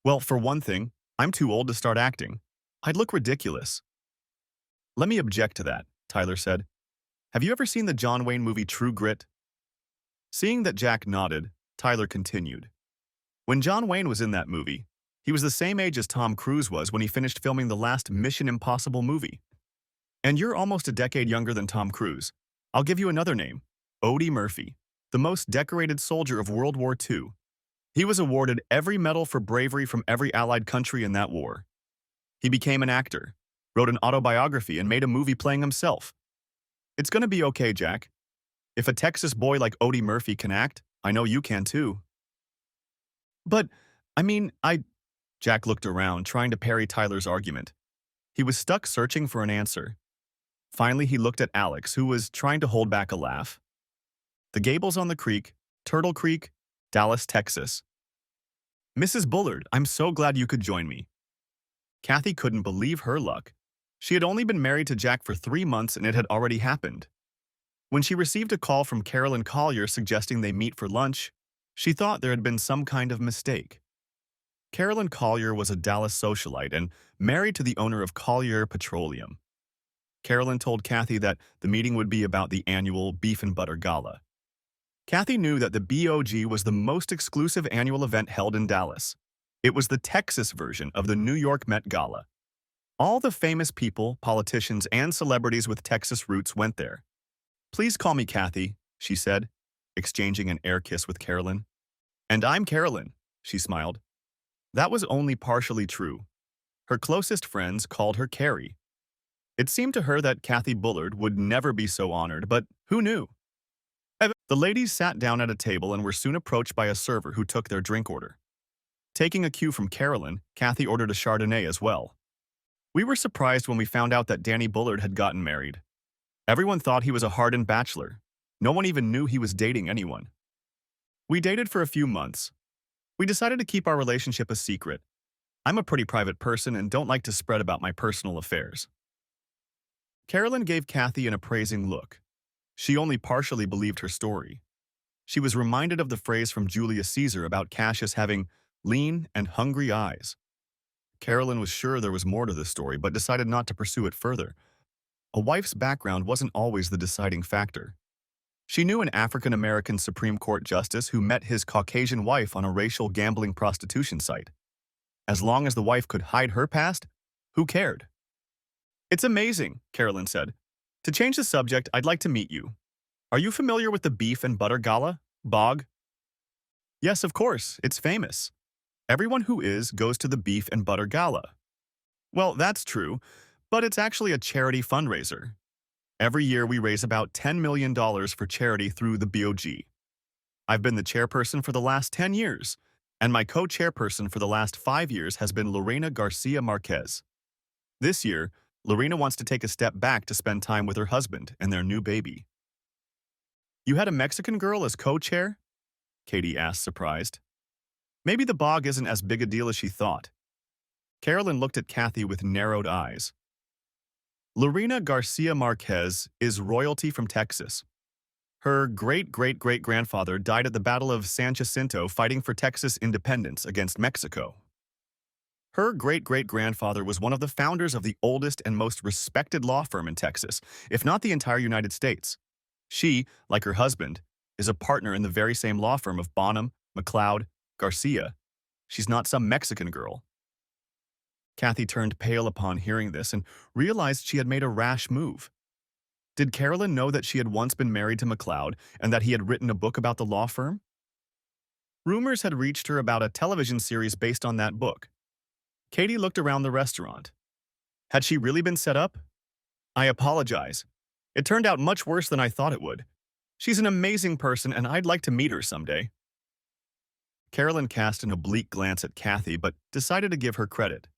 Well, for one thing, I'm too old to start acting. I'd look ridiculous. Let me object to that, Tyler said. Have you ever seen the John Wayne movie True Grit? Seeing that Jack nodded, Tyler continued. When John Wayne was in that movie, he was the same age as Tom Cruise was when he finished filming the last Mission Impossible movie. And you're almost a decade younger than Tom Cruise. I'll give you another name, Odie Murphy, the most decorated soldier of World War II. He was awarded every medal for bravery from every Allied country in that war. He became an actor, wrote an autobiography, and made a movie playing himself. It's gonna be okay, Jack. If a Texas boy like Odie Murphy can act, I know you can too. But, Jack looked around, trying to parry Tyler's argument. He was stuck searching for an answer. Finally, he looked at Alex, who was trying to hold back a laugh. The Gables on the Creek, Turtle Creek, Dallas, Texas. Mrs. Bullard, I'm so glad you could join me. Kathy couldn't believe her luck. She had only been married to Jack for 3 months and it had already happened. When she received a call from Carolyn Collier suggesting they meet for lunch, she thought there had been some kind of mistake. Carolyn Collier was a Dallas socialite and married to the owner of Collier Petroleum. Carolyn told Kathy that the meeting would be about the annual Beef and Butter Gala. Kathy knew that the BOG was the most exclusive annual event held in Dallas. It was the Texas version of the New York Met Gala. All the famous people, politicians, and celebrities with Texas roots went there. Please call me Kathy, she said, exchanging an air kiss with Carolyn. And I'm Carolyn, she smiled. That was only partially true. Her closest friends called her Carrie. It seemed to her that Kathy Bullard would never be so honored, but who knew? The ladies sat down at a table and were soon approached by a server who took their drink order. Taking a cue from Carolyn, Kathy ordered a Chardonnay as well. We were surprised when we found out that Danny Bullard had gotten married. Everyone thought he was a hardened bachelor. No one even knew he was dating anyone. We dated for a few months. We decided to keep our relationship a secret. I'm a pretty private person and don't like to spread about my personal affairs. Carolyn gave Kathy an appraising look. She only partially believed her story. She was reminded of the phrase from Julius Caesar about Cassius having lean and hungry eyes. Carolyn was sure there was more to this story, but decided not to pursue it further. A wife's background wasn't always the deciding factor. She knew an African-American Supreme Court justice who met his Caucasian wife on a racial gambling prostitution site. As long as the wife could hide her past, who cared? It's amazing, Carolyn said. To change the subject, I'd like to meet you. Are you familiar with the Beef and Butter Gala, BOG? Yes, of course, it's famous. Everyone who is goes to the Beef and Butter Gala. Well, that's true, but it's actually a charity fundraiser. Every year we raise about $10 million for charity through the BOG. I've been the chairperson for the last 10 years, and my co-chairperson for the last 5 years has been Lorena Garcia Marquez. This year, Lorena wants to take a step back to spend time with her husband and their new baby. You had a Mexican girl as co-chair? Katie asked, surprised. Maybe the BOG isn't as big a deal as she thought. Carolyn looked at Kathy with narrowed eyes. Lorena Garcia Marquez is royalty from Texas. Her great-great-great-grandfather died at the Battle of San Jacinto fighting for Texas independence against Mexico. Her great-great-grandfather was one of the founders of the oldest and most respected law firm in Texas, if not the entire United States. She, like her husband, is a partner in the very same law firm of Bonham, McLeod, Garcia. She's not some Mexican girl. Kathy turned pale upon hearing this and realized she had made a rash move. Did Carolyn know that she had once been married to McLeod and that he had written a book about the law firm? Rumors had reached her about a television series based on that book. Katie looked around the restaurant. Had she really been set up? I apologize. It turned out much worse than I thought it would. She's an amazing person and I'd like to meet her someday. Carolyn cast an oblique glance at Kathy but decided to give her credit.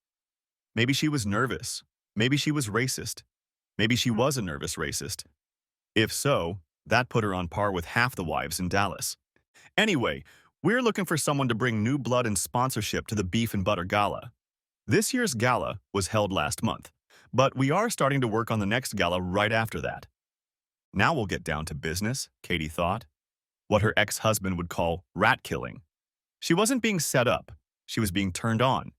Maybe she was nervous. Maybe she was racist. Maybe she was a nervous racist. If so, that put her on par with half the wives in Dallas. Anyway, we're looking for someone to bring new blood and sponsorship to the Beef and Butter Gala. This year's gala was held last month, but we are starting to work on the next gala right after that. Now we'll get down to business, Katie thought. What her ex-husband would call rat killing. She wasn't being set up. She was being turned on.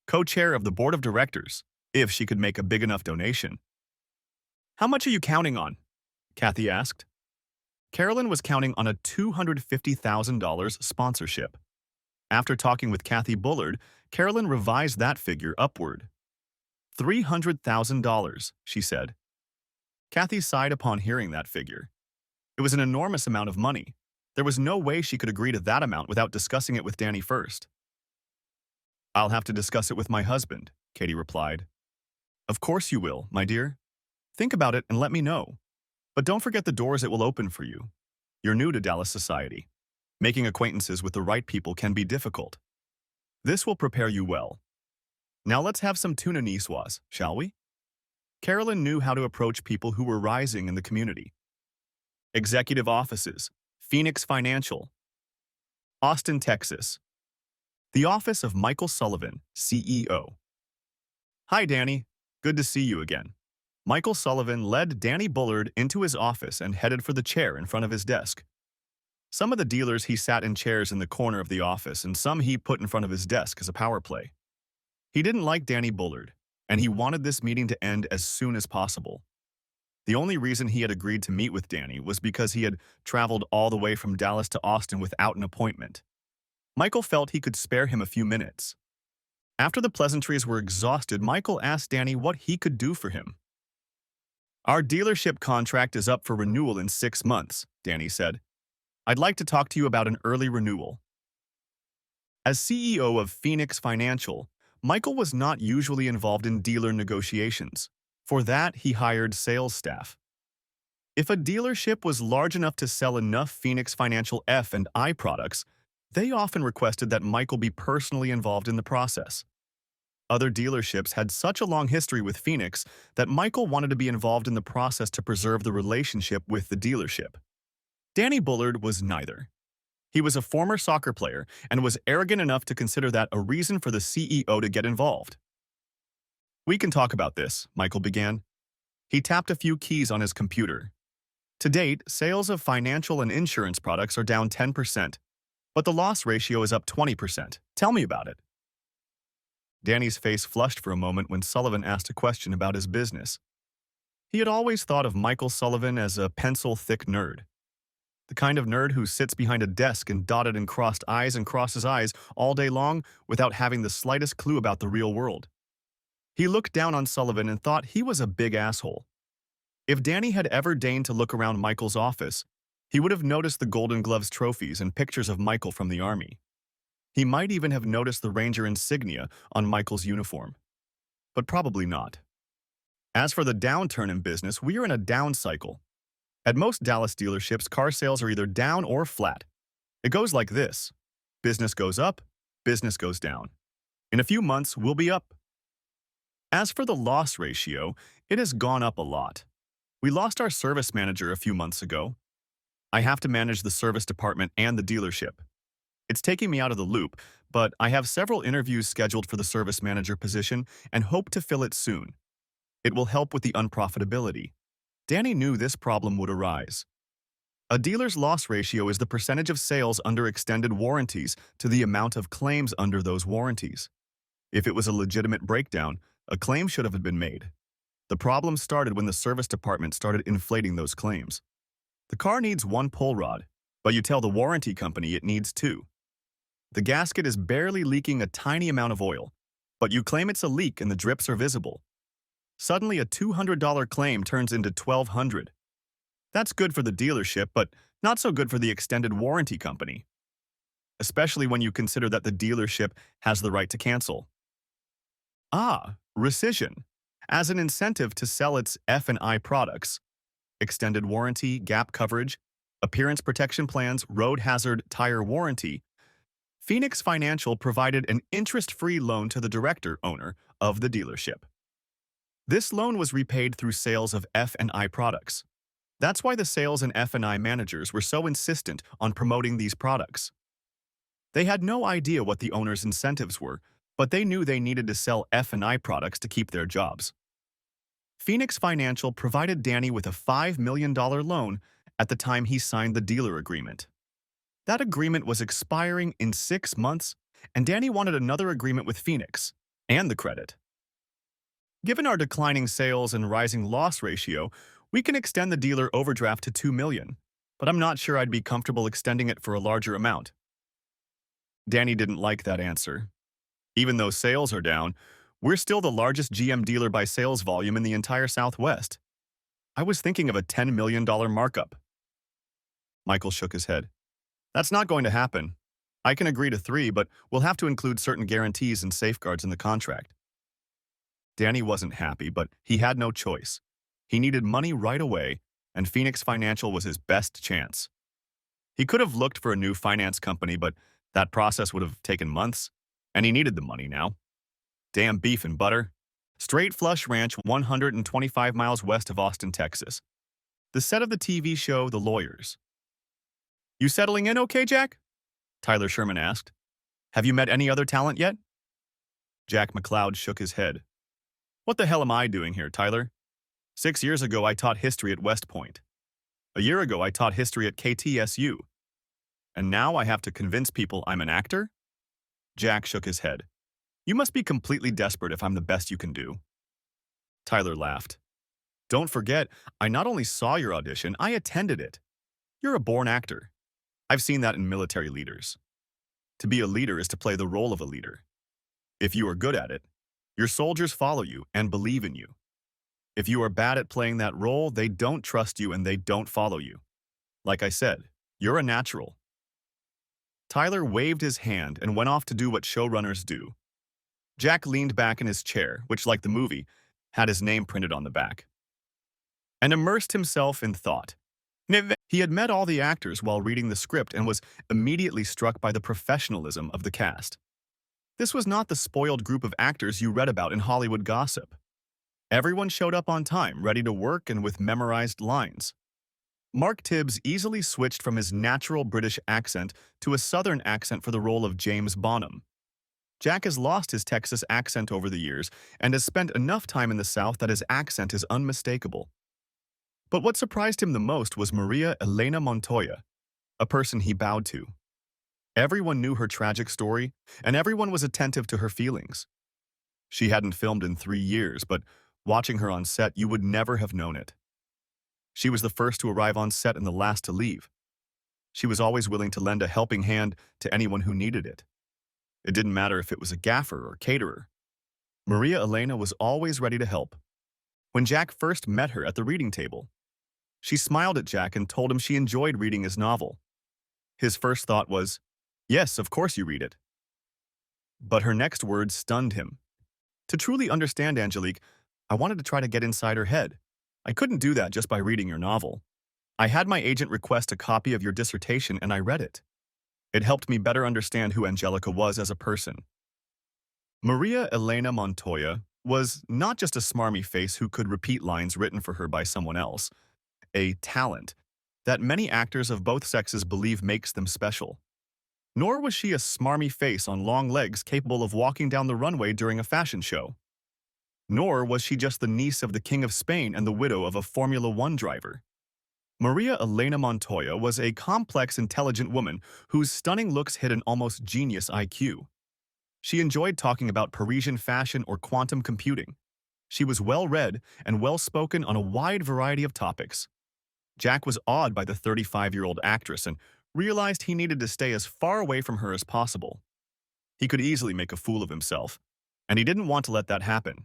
Co-chair of the board of directors, if she could make a big enough donation. How much are you counting on? Kathy asked. Carolyn was counting on a $250,000 sponsorship. After talking with Kathy Bullard, Carolyn revised that figure upward. $300,000, she said. Kathy sighed upon hearing that figure. It was an enormous amount of money. There was no way she could agree to that amount without discussing it with Danny first. I'll have to discuss it with my husband, Katie replied. Of course you will, my dear. Think about it and let me know. But don't forget the doors it will open for you. You're new to Dallas society. Making acquaintances with the right people can be difficult. This will prepare you well. Now let's have some tuna niçoise, shall we? Carolyn knew how to approach people who were rising in the community. Executive offices, Phoenix Financial, Austin, Texas. The office of Michael Sullivan, CEO. Hi, Danny. Good to see you again. Michael Sullivan led Danny Bullard into his office and headed for the chair in front of his desk. Some of the dealers he sat in chairs in the corner of the office, and some he put in front of his desk as a power play. He didn't like Danny Bullard, and he wanted this meeting to end as soon as possible. The only reason he had agreed to meet with Danny was because he had traveled all the way from Dallas to Austin without an appointment. Michael felt he could spare him a few minutes. After the pleasantries were exhausted, Michael asked Danny what he could do for him. Our dealership contract is up for renewal in 6 months, Danny said. I'd like to talk to you about an early renewal. As CEO of Phoenix Financial, Michael was not usually involved in dealer negotiations. For that, he hired sales staff. If a dealership was large enough to sell enough Phoenix Financial F&I products, they often requested that Michael be personally involved in the process. Other dealerships had such a long history with Phoenix that Michael wanted to be involved in the process to preserve the relationship with the dealership. Danny Bullard was neither. He was a former soccer player and was arrogant enough to consider that a reason for the CEO to get involved. We can talk about this, Michael began. He tapped a few keys on his computer. To date, sales of financial and insurance products are down 10%, but the loss ratio is up 20%. Tell me about it. Danny's face flushed for a moment when Sullivan asked a question about his business. He had always thought of Michael Sullivan as a pencil-thick nerd. The kind of nerd who sits behind a desk and dotted and crossed I's and crosses I's all day long without having the slightest clue about the real world. He looked down on Sullivan and thought he was a big asshole. If Danny had ever deigned to look around Michael's office, he would have noticed the Golden Gloves trophies and pictures of Michael from the Army. He might even have noticed the Ranger insignia on Michael's uniform. But probably not. As for the downturn in business, we are in a down cycle. At most Dallas dealerships, car sales are either down or flat. It goes like this. Business goes up, business goes down. In a few months, we'll be up. As for the loss ratio, it has gone up a lot. We lost our service manager a few months ago. I have to manage the service department and the dealership. It's taking me out of the loop, but I have several interviews scheduled for the service manager position and hope to fill it soon. It will help with the unprofitability. Danny knew this problem would arise. A dealer's loss ratio is the percentage of sales under extended warranties to the amount of claims under those warranties. If it was a legitimate breakdown, a claim should have been made. The problem started when the service department started inflating those claims. The car needs one pull rod, but you tell the warranty company it needs two. The gasket is barely leaking a tiny amount of oil, but you claim it's a leak and the drips are visible. Suddenly, a $200 claim turns into $1,200. That's good for the dealership, but not so good for the extended warranty company, especially when you consider that the dealership has the right to cancel. Rescission. As an incentive to sell its F&I products, extended warranty, gap coverage, appearance protection plans, road hazard, tire warranty, Phoenix Financial provided an interest-free loan to the director-owner of the dealership. This loan was repaid through sales of F&I products. That's why the sales and F&I managers were so insistent on promoting these products. They had no idea what the owner's incentives were, but they knew they needed to sell F&I products to keep their jobs. Phoenix Financial provided Danny with a $5 million loan at the time he signed the dealer agreement. That agreement was expiring in 6 months, and Danny wanted another agreement with Phoenix and the credit. Given our declining sales and rising loss ratio, we can extend the dealer overdraft to $2 million, but I'm not sure I'd be comfortable extending it for a larger amount. Danny didn't like that answer. Even though sales are down, we're still the largest GM dealer by sales volume in the entire Southwest. I was thinking of a $10 million markup. Michael shook his head. That's not going to happen. I can agree to 3, but we'll have to include certain guarantees and safeguards in the contract. Danny wasn't happy, but he had no choice. He needed money right away, and Phoenix Financial was his best chance. He could have looked for a new finance company, but that process would have taken months, and he needed the money now. Damn beef and butter. Straight Flush Ranch, 125 miles west of Austin, Texas. The set of the TV show The Lawyers. You settling in okay, Jack? Tyler Sherman asked. Have you met any other talent yet? Jack McLeod shook his head. What the hell am I doing here, Tyler? 6 years ago, I taught history at West Point. A year ago, I taught history at KTSU. And now I have to convince people I'm an actor? Jack shook his head. You must be completely desperate if I'm the best you can do. Tyler laughed. Don't forget, I not only saw your audition, I attended it. You're a born actor. I've seen that in military leaders. To be a leader is to play the role of a leader. If you are good at it, your soldiers follow you and believe in you. If you are bad at playing that role, they don't trust you and they don't follow you. Like I said, you're a natural. Tyler waved his hand and went off to do what showrunners do. Jack leaned back in his chair, which, like the movie, had his name printed on the back, and immersed himself in thought. He had met all the actors while reading the script and was immediately struck by the professionalism of the cast. This was not the spoiled group of actors you read about in Hollywood gossip. Everyone showed up on time, ready to work and with memorized lines. Mark Tibbs easily switched from his natural British accent to a Southern accent for the role of James Bonham. Jack has lost his Texas accent over the years and has spent enough time in the South that his accent is unmistakable. But what surprised him the most was Maria Elena Montoya, a person he bowed to. Everyone knew her tragic story, and everyone was attentive to her feelings. She hadn't filmed in 3 years, but watching her on set, you would never have known it. She was the first to arrive on set and the last to leave. She was always willing to lend a helping hand to anyone who needed it. It didn't matter if it was a gaffer or caterer. Maria Elena was always ready to help. When Jack first met her at the reading table, she smiled at Jack and told him she enjoyed reading his novel. His first thought was, yes, of course you read it. But her next words stunned him. To truly understand Angelique, I wanted to try to get inside her head. I couldn't do that just by reading your novel. I had my agent request a copy of your dissertation and I read it. It helped me better understand who Angelica was as a person. Maria Elena Montoya was not just a smarmy face who could repeat lines written for her by someone else, a talent that many actors of both sexes believe makes them special. Nor was she a smarmy face on long legs capable of walking down the runway during a fashion show. Nor was she just the niece of the King of Spain and the widow of a Formula One driver. Maria Elena Montoya was a complex, intelligent woman whose stunning looks hid an almost genius IQ. She enjoyed talking about Parisian fashion or quantum computing. She was well-read and well-spoken on a wide variety of topics. Jack was awed by the 35-year-old actress and realized he needed to stay as far away from her as possible. He could easily make a fool of himself, and he didn't want to let that happen.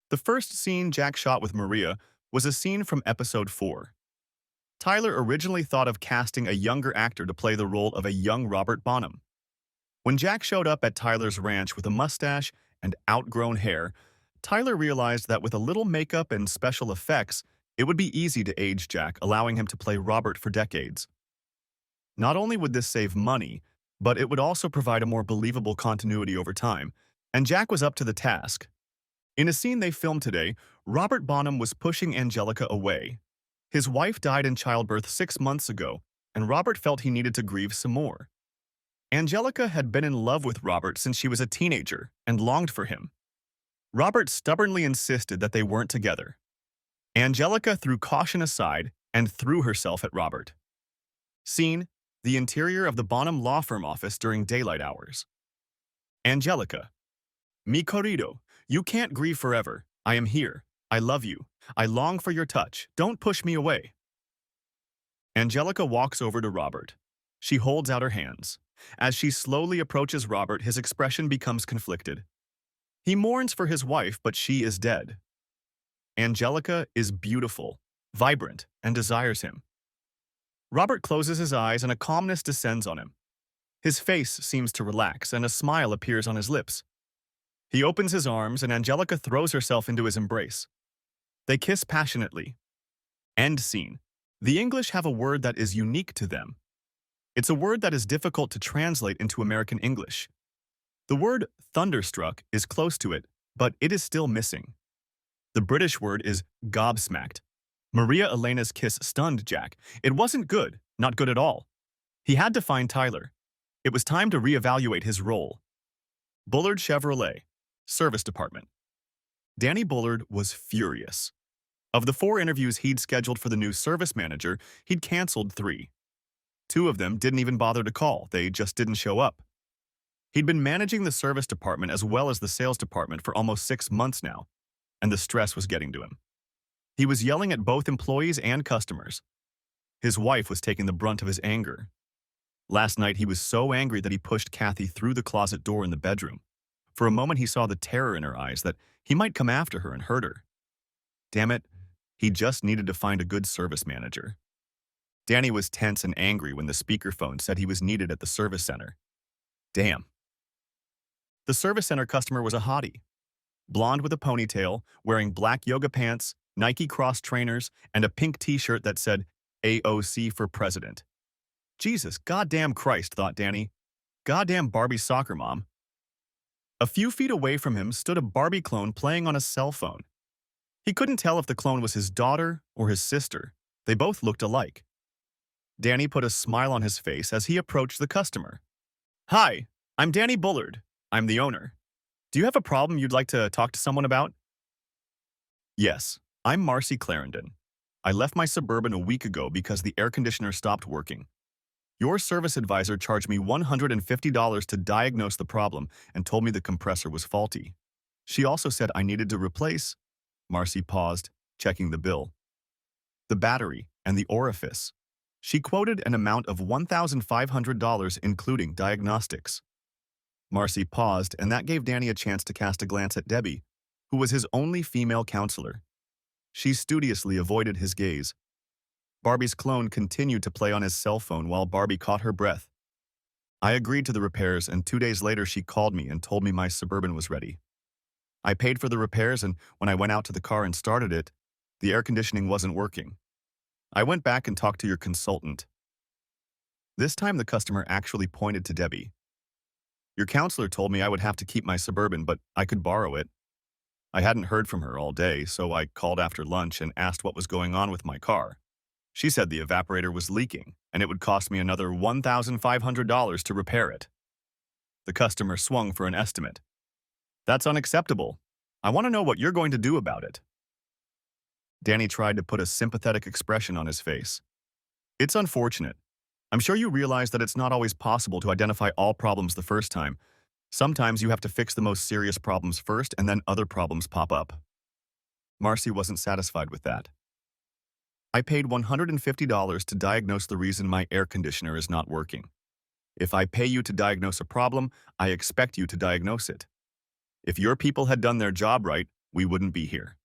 The first scene Jack shot with Maria was a scene from episode 4. Tyler originally thought of casting a younger actor to play the role of a young Robert Bonham. When Jack showed up at Tyler's ranch with a mustache and outgrown hair, Tyler realized that with a little makeup and special effects, it would be easy to age Jack, allowing him to play Robert for decades. Not only would this save money, but it would also provide a more believable continuity over time, and Jack was up to the task. In a scene they filmed today, Robert Bonham was pushing Angelica away. His wife died in childbirth 6 months ago, and Robert felt he needed to grieve some more. Angelica had been in love with Robert since she was a teenager and longed for him. Robert stubbornly insisted that they weren't together. Angelica threw caution aside and threw herself at Robert. Scene: the interior of the Bonham law firm office during daylight hours. Angelica: Mi querido, you can't grieve forever. I am here. I love you. I long for your touch. Don't push me away. Angelica walks over to Robert. She holds out her hands. As she slowly approaches Robert, his expression becomes conflicted. He mourns for his wife, but she is dead. Angelica is beautiful, vibrant, and desires him. Robert closes his eyes and a calmness descends on him. His face seems to relax and a smile appears on his lips. He opens his arms and Angelica throws herself into his embrace. They kiss passionately. End scene. The English have a word that is unique to them. It's a word that is difficult to translate into American English. The word thunderstruck is close to it, but it is still missing. The British word is gobsmacked. Maria Elena's kiss stunned Jack. It wasn't good, not good at all. He had to find Tyler. It was time to reevaluate his role. Bullard Chevrolet, Service Department. Danny Bullard was furious. Of the 4 interviews he'd scheduled for the new service manager, he'd canceled 3. 2 of them didn't even bother to call, they just didn't show up. He'd been managing the service department as well as the sales department for almost 6 months now, and the stress was getting to him. He was yelling at both employees and customers. His wife was taking the brunt of his anger. Last night he was so angry that he pushed Kathy through the closet door in the bedroom. For a moment he saw the terror in her eyes that he might come after her and hurt her. Damn it, he just needed to find a good service manager. Danny was tense and angry when the speakerphone said he was needed at the service center. Damn. The service center customer was a hottie. Blonde with a ponytail, wearing black yoga pants, Nike Cross trainers, and a pink t-shirt that said AOC for president. Jesus, goddamn Christ, thought Danny. Goddamn Barbie soccer mom. A few feet away from him stood a Barbie clone playing on a cell phone. He couldn't tell if the clone was his daughter or his sister. They both looked alike. Danny put a smile on his face as he approached the customer. Hi, I'm Danny Bullard. I'm the owner. Do you have a problem you'd like to talk to someone about? Yes, I'm Marcy Clarendon. I left my Suburban a week ago because the air conditioner stopped working. Your service advisor charged me $150 to diagnose the problem and told me the compressor was faulty. She also said I needed to replace. Marcy paused, checking the bill. The battery and the orifice. She quoted an amount of $1,500 including diagnostics. Marcy paused, and that gave Danny a chance to cast a glance at Debbie, who was his only female counselor. She studiously avoided his gaze. Barbie's clone continued to play on his cell phone while Barbie caught her breath. I agreed to the repairs, and 2 days later she called me and told me my Suburban was ready. I paid for the repairs, and when I went out to the car and started it, the air conditioning wasn't working. I went back and talked to your consultant. This time the customer actually pointed to Debbie. Your counselor told me I would have to keep my Suburban, but I could borrow it. I hadn't heard from her all day, so I called after lunch and asked what was going on with my car. She said the evaporator was leaking, and it would cost me another $1,500 to repair it. The customer swung for an estimate. That's unacceptable. I want to know what you're going to do about it. Danny tried to put a sympathetic expression on his face. It's unfortunate. I'm sure you realize that it's not always possible to identify all problems the first time. Sometimes you have to fix the most serious problems first and then other problems pop up. Marcy wasn't satisfied with that. I paid $150 to diagnose the reason my air conditioner is not working. If I pay you to diagnose a problem, I expect you to diagnose it. If your people had done their job right, we wouldn't be here.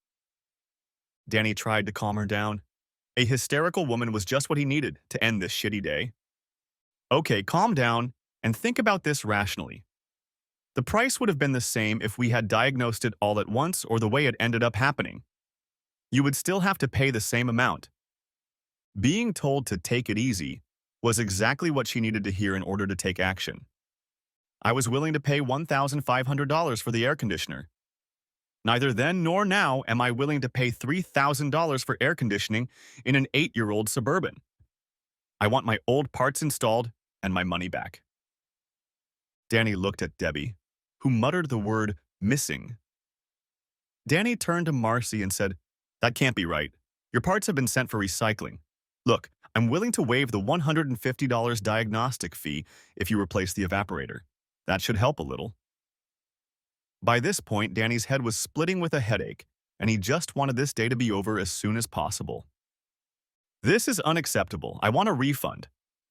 Danny tried to calm her down. A hysterical woman was just what he needed to end this shitty day. Okay, calm down and think about this rationally. The price would have been the same if we had diagnosed it all at once or the way it ended up happening. You would still have to pay the same amount. Being told to take it easy was exactly what she needed to hear in order to take action. I was willing to pay $1,500 for the air conditioner. Neither then nor now am I willing to pay $3,000 for air conditioning in an 8-year-old Suburban. I want my old parts installed and my money back. Danny looked at Debbie, who muttered the word missing. Danny turned to Marcy and said, "That can't be right. Your parts have been sent for recycling. Look, I'm willing to waive the $150 diagnostic fee if you replace the evaporator. That should help a little." By this point, Danny's head was splitting with a headache, and he just wanted this day to be over as soon as possible. This is unacceptable. I want a refund.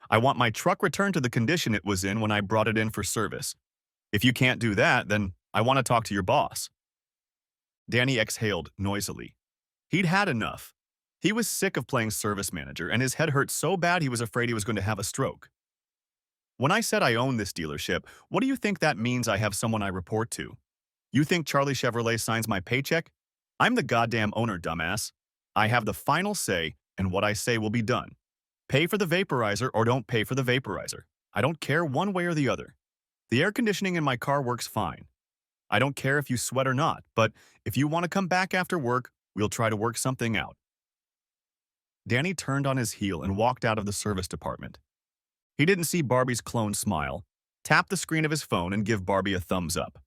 I want my truck returned to the condition it was in when I brought it in for service. If you can't do that, then I want to talk to your boss. Danny exhaled noisily. He'd had enough. He was sick of playing service manager, and his head hurt so bad he was afraid he was going to have a stroke. When I said I own this dealership, what do you think that means I have someone I report to? You think Charlie Chevrolet signs my paycheck? I'm the goddamn owner, dumbass. I have the final say, and what I say will be done. Pay for the vaporizer or don't pay for the vaporizer. I don't care one way or the other. The air conditioning in my car works fine. I don't care if you sweat or not, but if you want to come back after work, we'll try to work something out. Danny turned on his heel and walked out of the service department. He didn't see Barbie's clone smile, tap the screen of his phone, and give Barbie a thumbs up.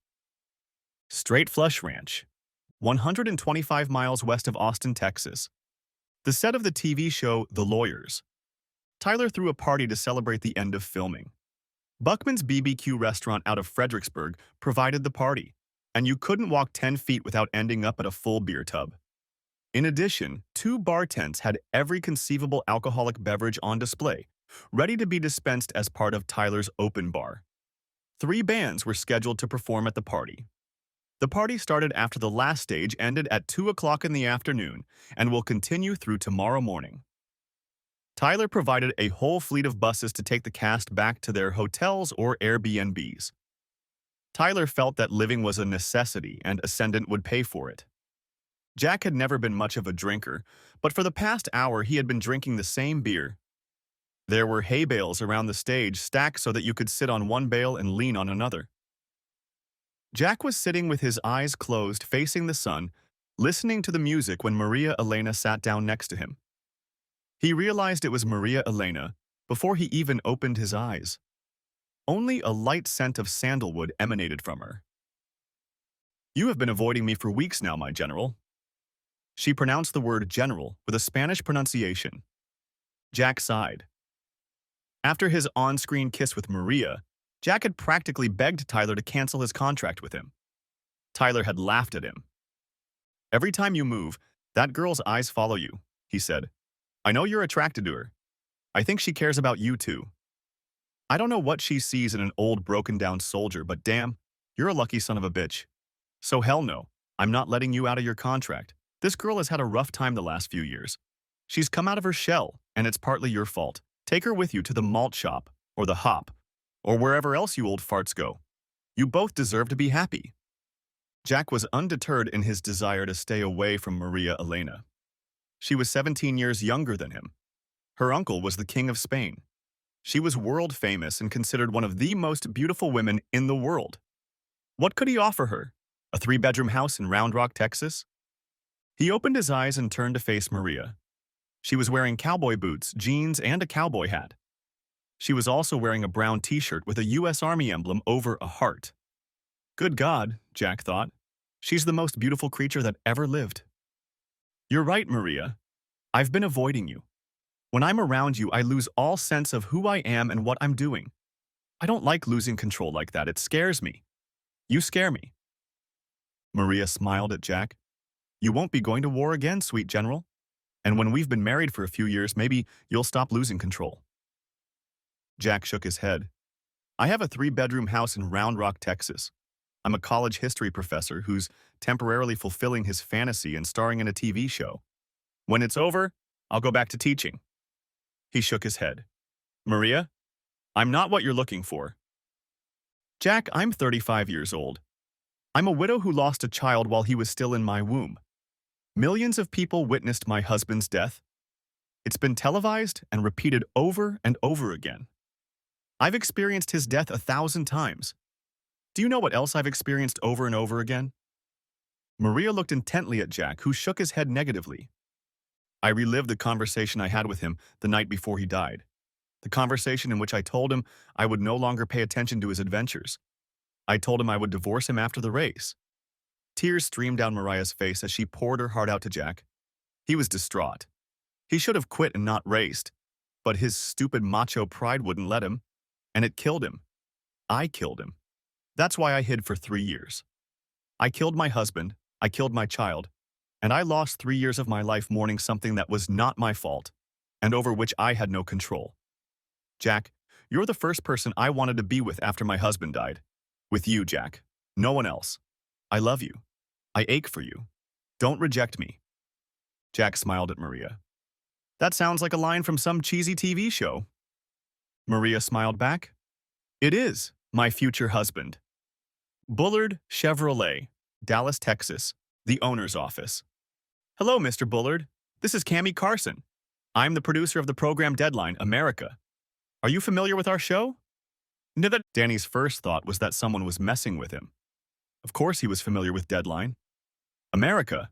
Straight Flush Ranch, 125 miles west of Austin, Texas. The set of the TV show The Lawyers. Tyler threw a party to celebrate the end of filming. Buckman's BBQ restaurant out of Fredericksburg provided the party, and you couldn't walk 10 feet without ending up at a full beer tub. In addition, 2 bar tents had every conceivable alcoholic beverage on display, ready to be dispensed as part of Tyler's open bar. 3 bands were scheduled to perform at the party. The party started after the last stage ended at 2 o'clock in the afternoon and will continue through tomorrow morning. Tyler provided a whole fleet of buses to take the cast back to their hotels or Airbnbs. Tyler felt that living was a necessity and Ascendant would pay for it. Jack had never been much of a drinker, but for the past hour he had been drinking the same beer. There were hay bales around the stage stacked so that you could sit on one bale and lean on another. Jack was sitting with his eyes closed, facing the sun, listening to the music when Maria Elena sat down next to him. He realized it was Maria Elena before he even opened his eyes. Only a light scent of sandalwood emanated from her. "You have been avoiding me for weeks now, my general." She pronounced the word general with a Spanish pronunciation. Jack sighed. After his on-screen kiss with Maria, Jack had practically begged Tyler to cancel his contract with him. Tyler had laughed at him. "Every time you move, that girl's eyes follow you," he said. "I know you're attracted to her. I think she cares about you too. I don't know what she sees in an old broken-down soldier, but damn, you're a lucky son of a bitch. So hell no, I'm not letting you out of your contract. This girl has had a rough time the last few years. She's come out of her shell, and it's partly your fault. Take her with you to the malt shop, or the hop, or wherever else you old farts go. You both deserve to be happy." Jack was undeterred in his desire to stay away from Maria Elena. She was 17 years younger than him. Her uncle was the King of Spain. She was world famous and considered one of the most beautiful women in the world. What could he offer her? A 3-bedroom house in Round Rock, Texas? He opened his eyes and turned to face Maria. She was wearing cowboy boots, jeans, and a cowboy hat. She was also wearing a brown t-shirt with a U.S. Army emblem over a heart. Good God, Jack thought. She's the most beautiful creature that ever lived. You're right, Maria. I've been avoiding you. When I'm around you, I lose all sense of who I am and what I'm doing. I don't like losing control like that. It scares me. You scare me. Maria smiled at Jack. You won't be going to war again, sweet general. And when we've been married for a few years, maybe you'll stop losing control. Jack shook his head. I have a 3-bedroom house in Round Rock, Texas. I'm a college history professor who's temporarily fulfilling his fantasy and starring in a TV show. When it's over, I'll go back to teaching. He shook his head. Maria, I'm not what you're looking for. Jack, I'm 35 years old. I'm a widow who lost a child while he was still in my womb. Millions of people witnessed my husband's death. It's been televised and repeated over and over again. I've experienced his death 1,000 times. Do you know what else I've experienced over and over again? Maria looked intently at Jack, who shook his head negatively. I relived the conversation I had with him the night before he died. The conversation in which I told him I would no longer pay attention to his adventures. I told him I would divorce him after the race. Tears streamed down Mariah's face as she poured her heart out to Jack. He was distraught. He should have quit and not raced, but his stupid macho pride wouldn't let him, and it killed him. I killed him. That's why I hid for 3 years. I killed my husband, I killed my child, and I lost 3 years of my life mourning something that was not my fault, and over which I had no control. Jack, you're the first person I wanted to be with after my husband died. With you, Jack. No one else. I love you. I ache for you. Don't reject me. Jack smiled at Maria. That sounds like a line from some cheesy TV show. Maria smiled back. It is, my future husband. Bullard Chevrolet, Dallas, Texas, the owner's office. Hello, Mr. Bullard. This is Cammie Carson. I'm the producer of the program Deadline, America. Are you familiar with our show? No, that Danny's first thought was that someone was messing with him. Of course he was familiar with Deadline. America.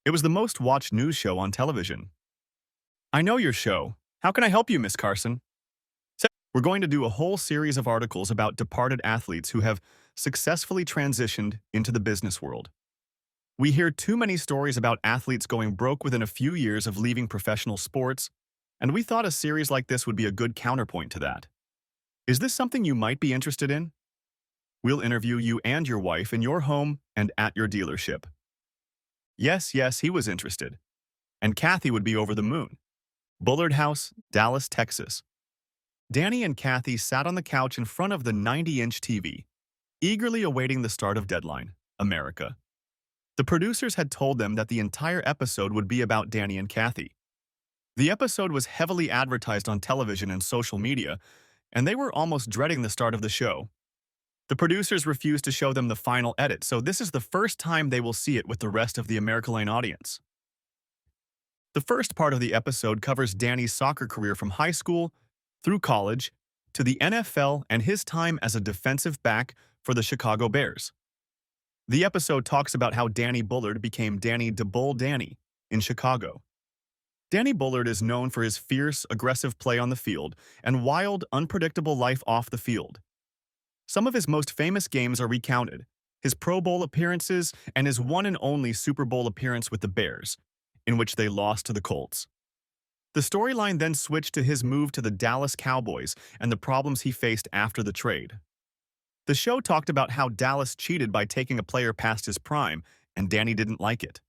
It was the most watched news show on television. I know your show. How can I help you, Miss Carson? We're going to do a whole series of articles about departed athletes who have successfully transitioned into the business world. We hear too many stories about athletes going broke within a few years of leaving professional sports, and we thought a series like this would be a good counterpoint to that. Is this something you might be interested in? We'll interview you and your wife in your home and at your dealership. Yes, he was interested. And Kathy would be over the moon. Bullard House, Dallas, Texas. Danny and Kathy sat on the couch in front of the 90-inch TV, eagerly awaiting the start of Deadline, America. The producers had told them that the entire episode would be about Danny and Kathy. The episode was heavily advertised on television and social media, and they were almost dreading the start of the show. The producers refused to show them the final edit, so this is the first time they will see it with the rest of the Americaline audience. The first part of the episode covers Danny's soccer career from high school through college to the NFL and his time as a defensive back for the Chicago Bears. The episode talks about how Danny Bullard became Danny "Da Bull" Danny in Chicago. Danny Bullard is known for his fierce, aggressive play on the field and wild, unpredictable life off the field. Some of his most famous games are recounted, his Pro Bowl appearances and his one and only Super Bowl appearance with the Bears, in which they lost to the Colts. The storyline then switched to his move to the Dallas Cowboys and the problems he faced after the trade. The show talked about how Dallas cheated by taking a player past his prime, and Danny didn't like it.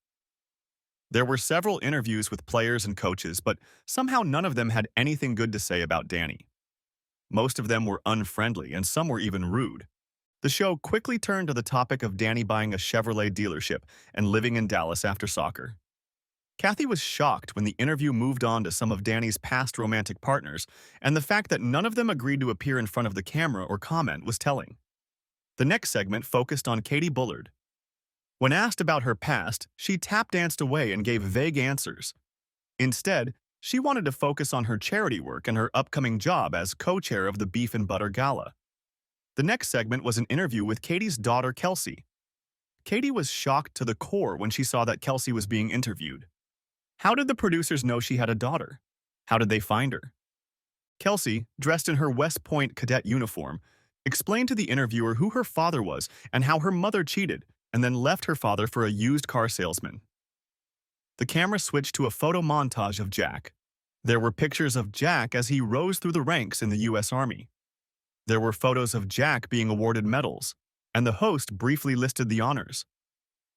There were several interviews with players and coaches, but somehow none of them had anything good to say about Danny. Most of them were unfriendly, and some were even rude. The show quickly turned to the topic of Danny buying a Chevrolet dealership and living in Dallas after soccer. Kathy was shocked when the interview moved on to some of Danny's past romantic partners, and the fact that none of them agreed to appear in front of the camera or comment was telling. The next segment focused on Katie Bullard. When asked about her past, she tap-danced away and gave vague answers. Instead, she wanted to focus on her charity work and her upcoming job as co-chair of the Beef and Butter Gala. The next segment was an interview with Katie's daughter, Kelsey. Katie was shocked to the core when she saw that Kelsey was being interviewed. How did the producers know she had a daughter? How did they find her? Kelsey, dressed in her West Point cadet uniform, explained to the interviewer who her father was and how her mother cheated, and then left her father for a used car salesman. The camera switched to a photo montage of Jack. There were pictures of Jack as he rose through the ranks in the U.S. Army. There were photos of Jack being awarded medals, and the host briefly listed the honors.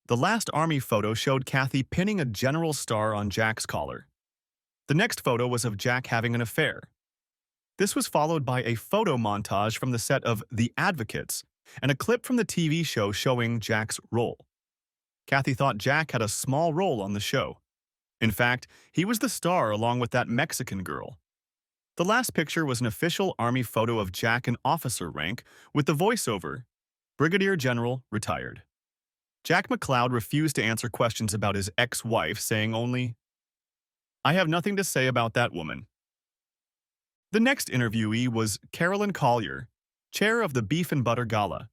The last Army photo showed Kathy pinning a general star on Jack's collar. The next photo was of Jack having an affair. This was followed by a photo montage from the set of The Advocates and a clip from the TV show showing Jack's role. Kathy thought Jack had a small role on the show. In fact, he was the star along with that Mexican girl. The last picture was an official Army photo of Jack in officer rank with the voiceover, Brigadier General, retired. Jack McCloud refused to answer questions about his ex-wife, saying only, "I have nothing to say about that woman." The next interviewee was Carolyn Collier, chair of the Beef and Butter Gala.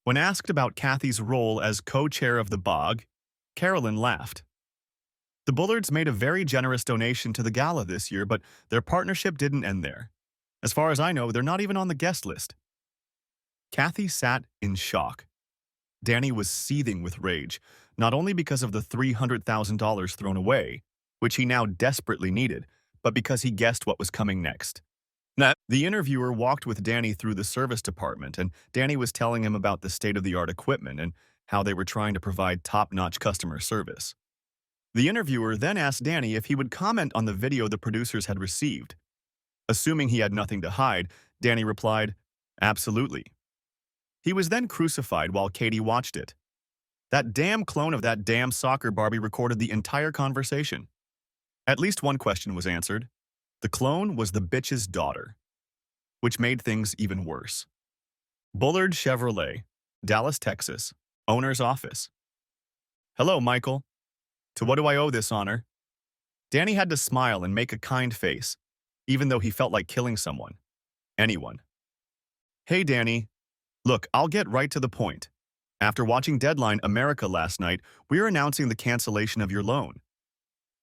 When asked about Kathy's role as co-chair of the BOG, Carolyn laughed. The Bullards made a very generous donation to the gala this year, but their partnership didn't end there. As far as I know, they're not even on the guest list. Kathy sat in shock. Danny was seething with rage, not only because of the $300,000 thrown away, which he now desperately needed, but because he guessed what was coming next. The interviewer walked with Danny through the service department, and Danny was telling him about the state-of-the-art equipment and how they were trying to provide top-notch customer service. The interviewer then asked Danny if he would comment on the video the producers had received. Assuming he had nothing to hide, Danny replied, "Absolutely." He was then crucified while Katie watched it. That damn clone of that damn soccer Barbie recorded the entire conversation. At least one question was answered. The clone was the bitch's daughter, which made things even worse. Bullard Chevrolet, Dallas, Texas, owner's office. "Hello, Michael. To what do I owe this honor?" Danny had to smile and make a kind face, even though he felt like killing someone. Anyone. "Hey, Danny. Look, I'll get right to the point. After watching Deadline America last night, we're announcing the cancellation of your loan."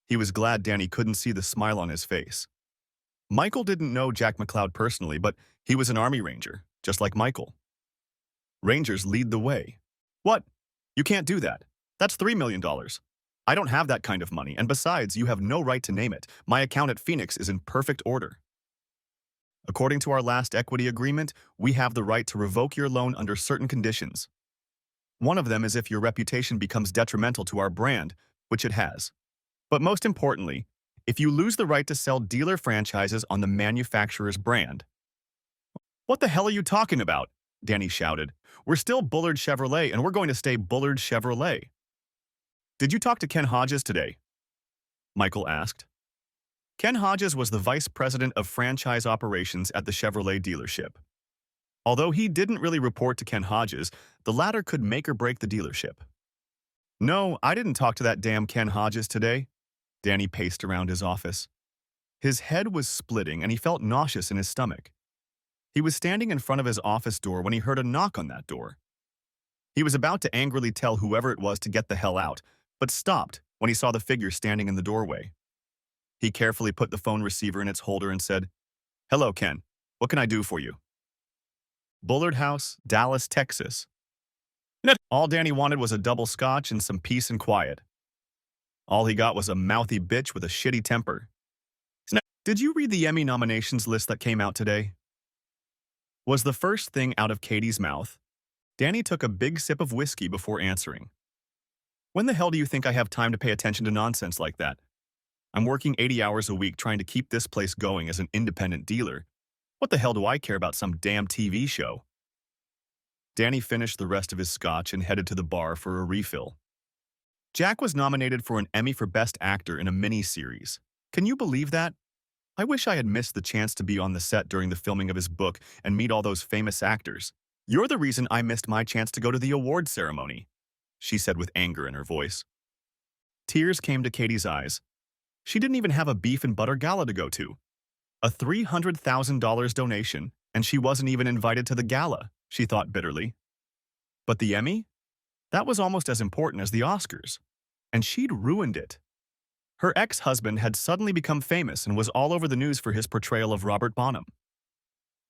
He was glad Danny couldn't see the smile on his face. Michael didn't know Jack McCloud personally, but he was an Army Ranger, just like Michael. Rangers lead the way. "What? You can't do that. That's $3 million. I don't have that kind of money, and besides, you have no right to name it. My account at Phoenix is in perfect order. According to our last equity agreement, we have the right to revoke your loan under certain conditions. One of them is if your reputation becomes detrimental to our brand, which it has. But most importantly, if you lose the right to sell dealer franchises on the manufacturer's brand." "What the hell are you talking about?" Danny shouted. "We're still Bullard Chevrolet, and we're going to stay Bullard Chevrolet." "Did you talk to Ken Hodges today?" Michael asked. Ken Hodges was the vice president of franchise operations at the Chevrolet dealership. Although he didn't really report to Ken Hodges, the latter could make or break the dealership. "No, I didn't talk to that damn Ken Hodges today." Danny paced around his office. His head was splitting and he felt nauseous in his stomach. He was standing in front of his office door when he heard a knock on that door. He was about to angrily tell whoever it was to get the hell out, but stopped when he saw the figure standing in the doorway. He carefully put the phone receiver in its holder and said, "Hello, Ken. What can I do for you?" Bullard House, Dallas, Texas. All Danny wanted was a double scotch and some peace and quiet. All he got was a mouthy bitch with a shitty temper. "Did you read the Emmy nominations list that came out today?" Was the first thing out of Katie's mouth. Danny took a big sip of whiskey before answering. "When the hell do you think I have time to pay attention to nonsense like that? I'm working 80 hours a week trying to keep this place going as an independent dealer. What the hell do I care about some damn TV show?" Danny finished the rest of his scotch and headed to the bar for a refill. Jack was nominated for an Emmy for Best Actor in a mini-series. Can you believe that? I wish I had missed the chance to be on the set during the filming of his book and meet all those famous actors. You're the reason I missed my chance to go to the award ceremony, she said with anger in her voice. Tears came to Katie's eyes. She didn't even have a beef and butter gala to go to. A $300,000 donation, and she wasn't even invited to the gala, she thought bitterly. But the Emmy? That was almost as important as the Oscars. And she'd ruined it. Her ex-husband had suddenly become famous and was all over the news for his portrayal of Robert Bonham.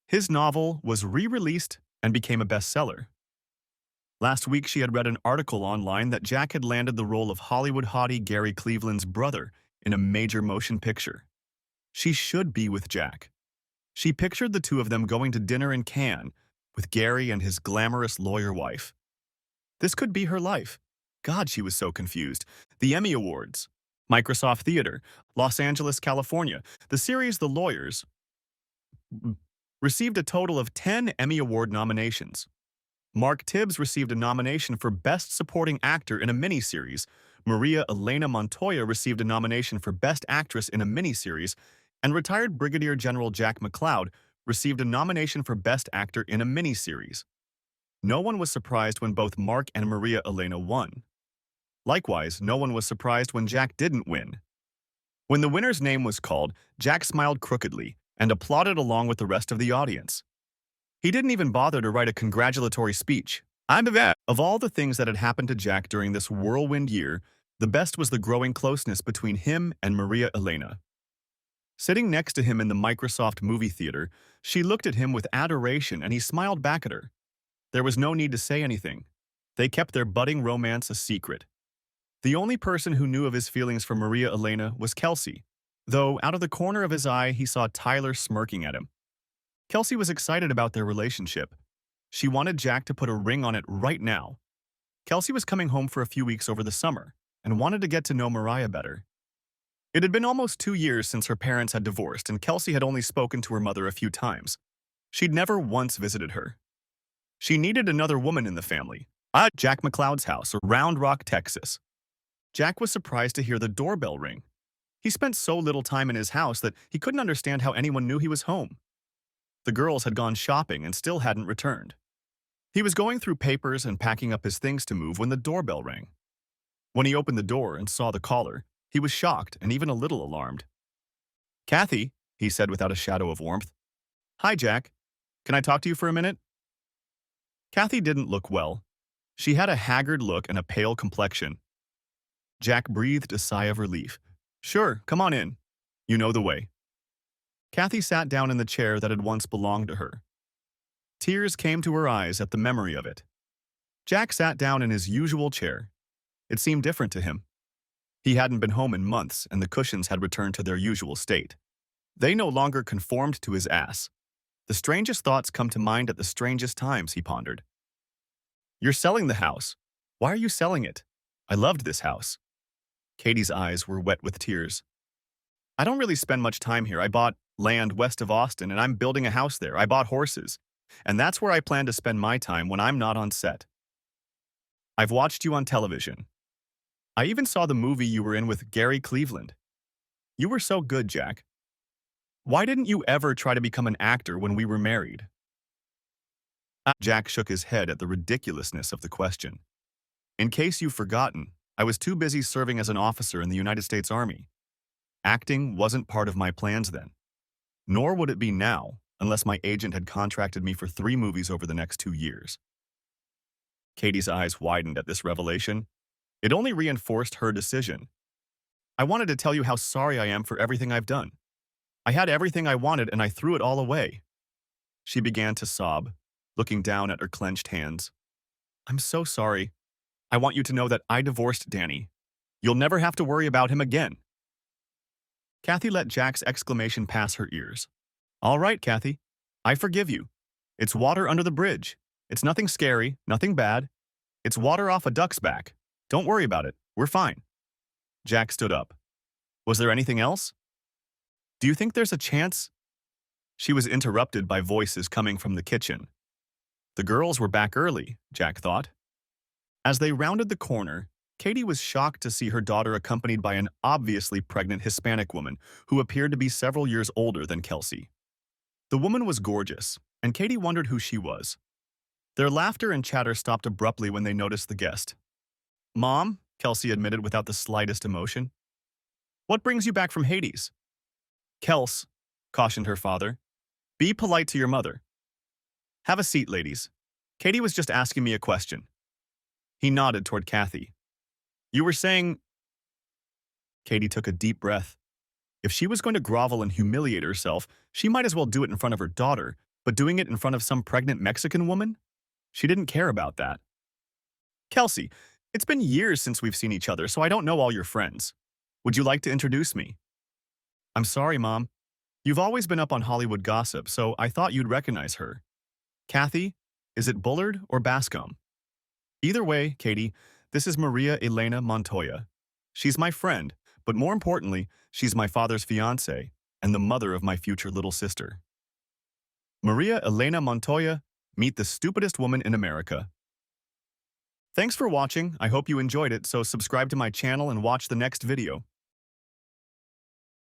His novel was re-released and became a bestseller. Last week, she had read an article online that Jack had landed the role of Hollywood hottie Gary Cleveland's brother in a major motion picture. She should be with Jack. She pictured the two of them going to dinner in Cannes with Gary and his glamorous lawyer wife. This could be her life. God, she was so confused. The Emmy Awards, Microsoft Theater, Los Angeles, California. The series The Lawyers received a total of 10 Emmy Award nominations. Mark Tibbs received a nomination for Best Supporting Actor in a Miniseries. Maria Elena Montoya received a nomination for Best Actress in a Miniseries, and retired Brigadier General Jack McLeod received a nomination for Best Actor in a Miniseries. No one was surprised when both Mark and Maria Elena won. Likewise, no one was surprised when Jack didn't win. When the winner's name was called, Jack smiled crookedly and applauded along with the rest of the audience. He didn't even bother to write a congratulatory speech. I'm a vet. Of all the things that had happened to Jack during this whirlwind year, the best was the growing closeness between him and Maria Elena. Sitting next to him in the Microsoft movie theater, she looked at him with adoration and he smiled back at her. There was no need to say anything. They kept their budding romance a secret. The only person who knew of his feelings for Maria Elena was Kelsey, though out of the corner of his eye he saw Tyler smirking at him. Kelsey was excited about their relationship. She wanted Jack to put a ring on it right now. Kelsey was coming home for a few weeks over the summer and wanted to get to know Mariah better. It had been almost 2 years since her parents had divorced, and Kelsey had only spoken to her mother a few times. She'd never once visited her. She needed another woman in the family. At Jack McLeod's house, Round Rock, Texas. Jack was surprised to hear the doorbell ring. He spent so little time in his house that he couldn't understand how anyone knew he was home. The girls had gone shopping and still hadn't returned. He was going through papers and packing up his things to move when the doorbell rang. When he opened the door and saw the caller, he was shocked and even a little alarmed. "Kathy," he said without a shadow of warmth. "Hi, Jack. Can I talk to you for a minute?" Kathy didn't look well. She had a haggard look and a pale complexion. Jack breathed a sigh of relief. "Sure, come on in. You know the way." Kathy sat down in the chair that had once belonged to her. Tears came to her eyes at the memory of it. Jack sat down in his usual chair. It seemed different to him. He hadn't been home in months, and the cushions had returned to their usual state. They no longer conformed to his ass. The strangest thoughts come to mind at the strangest times, he pondered. "You're selling the house. Why are you selling it? I loved this house." Katie's eyes were wet with tears. "I don't really spend much time here. I bought land west of Austin, and I'm building a house there. I bought horses, and that's where I plan to spend my time when I'm not on set. I've watched you on television. I even saw the movie you were in with Gary Cleveland. You were so good, Jack. Why didn't you ever try to become an actor when we were married?" Jack shook his head at the ridiculousness of the question. "In case you've forgotten, I was too busy serving as an officer in the United States Army. Acting wasn't part of my plans then. Nor would it be now, unless my agent had contracted me for 3 movies over the next 2 years." Katie's eyes widened at this revelation. It only reinforced her decision. "I wanted to tell you how sorry I am for everything I've done. I had everything I wanted and I threw it all away." She began to sob, looking down at her clenched hands. "I'm so sorry. I want you to know that I divorced Danny. You'll never have to worry about him again." Kathy let Jack's exclamation pass her ears. "All right, Kathy. I forgive you. It's water under the bridge. It's nothing scary, nothing bad. It's water off a duck's back. Don't worry about it. We're fine." Jack stood up. "Was there anything else? Do you think there's a chance?" She was interrupted by voices coming from the kitchen. The girls were back early, Jack thought. As they rounded the corner, Katie was shocked to see her daughter accompanied by an obviously pregnant Hispanic woman who appeared to be several years older than Kelsey. The woman was gorgeous, and Katie wondered who she was. Their laughter and chatter stopped abruptly when they noticed the guest. "Mom," Kelsey admitted without the slightest emotion. "What brings you back from Hades?" "Kels," cautioned her father. "Be polite to your mother." "Have a seat, ladies. Katie was just asking me a question." He nodded toward Kathy. "You were saying—" Katie took a deep breath. If she was going to grovel and humiliate herself, she might as well do it in front of her daughter, but doing it in front of some pregnant Mexican woman? She didn't care about that. Kelsey, it's been years since we've seen each other, so I don't know all your friends. Would you like to introduce me? I'm sorry, Mom. You've always been up on Hollywood gossip, so I thought you'd recognize her. Kathy, is it Bullard or Bascom? Either way, Katie, this is Maria Elena Montoya. She's my friend, but more importantly, she's my father's fiancée and the mother of my future little sister. Maria Elena Montoya, meet the stupidest woman in America. Thanks for watching. I hope you enjoyed it, so subscribe to my channel and watch the next video.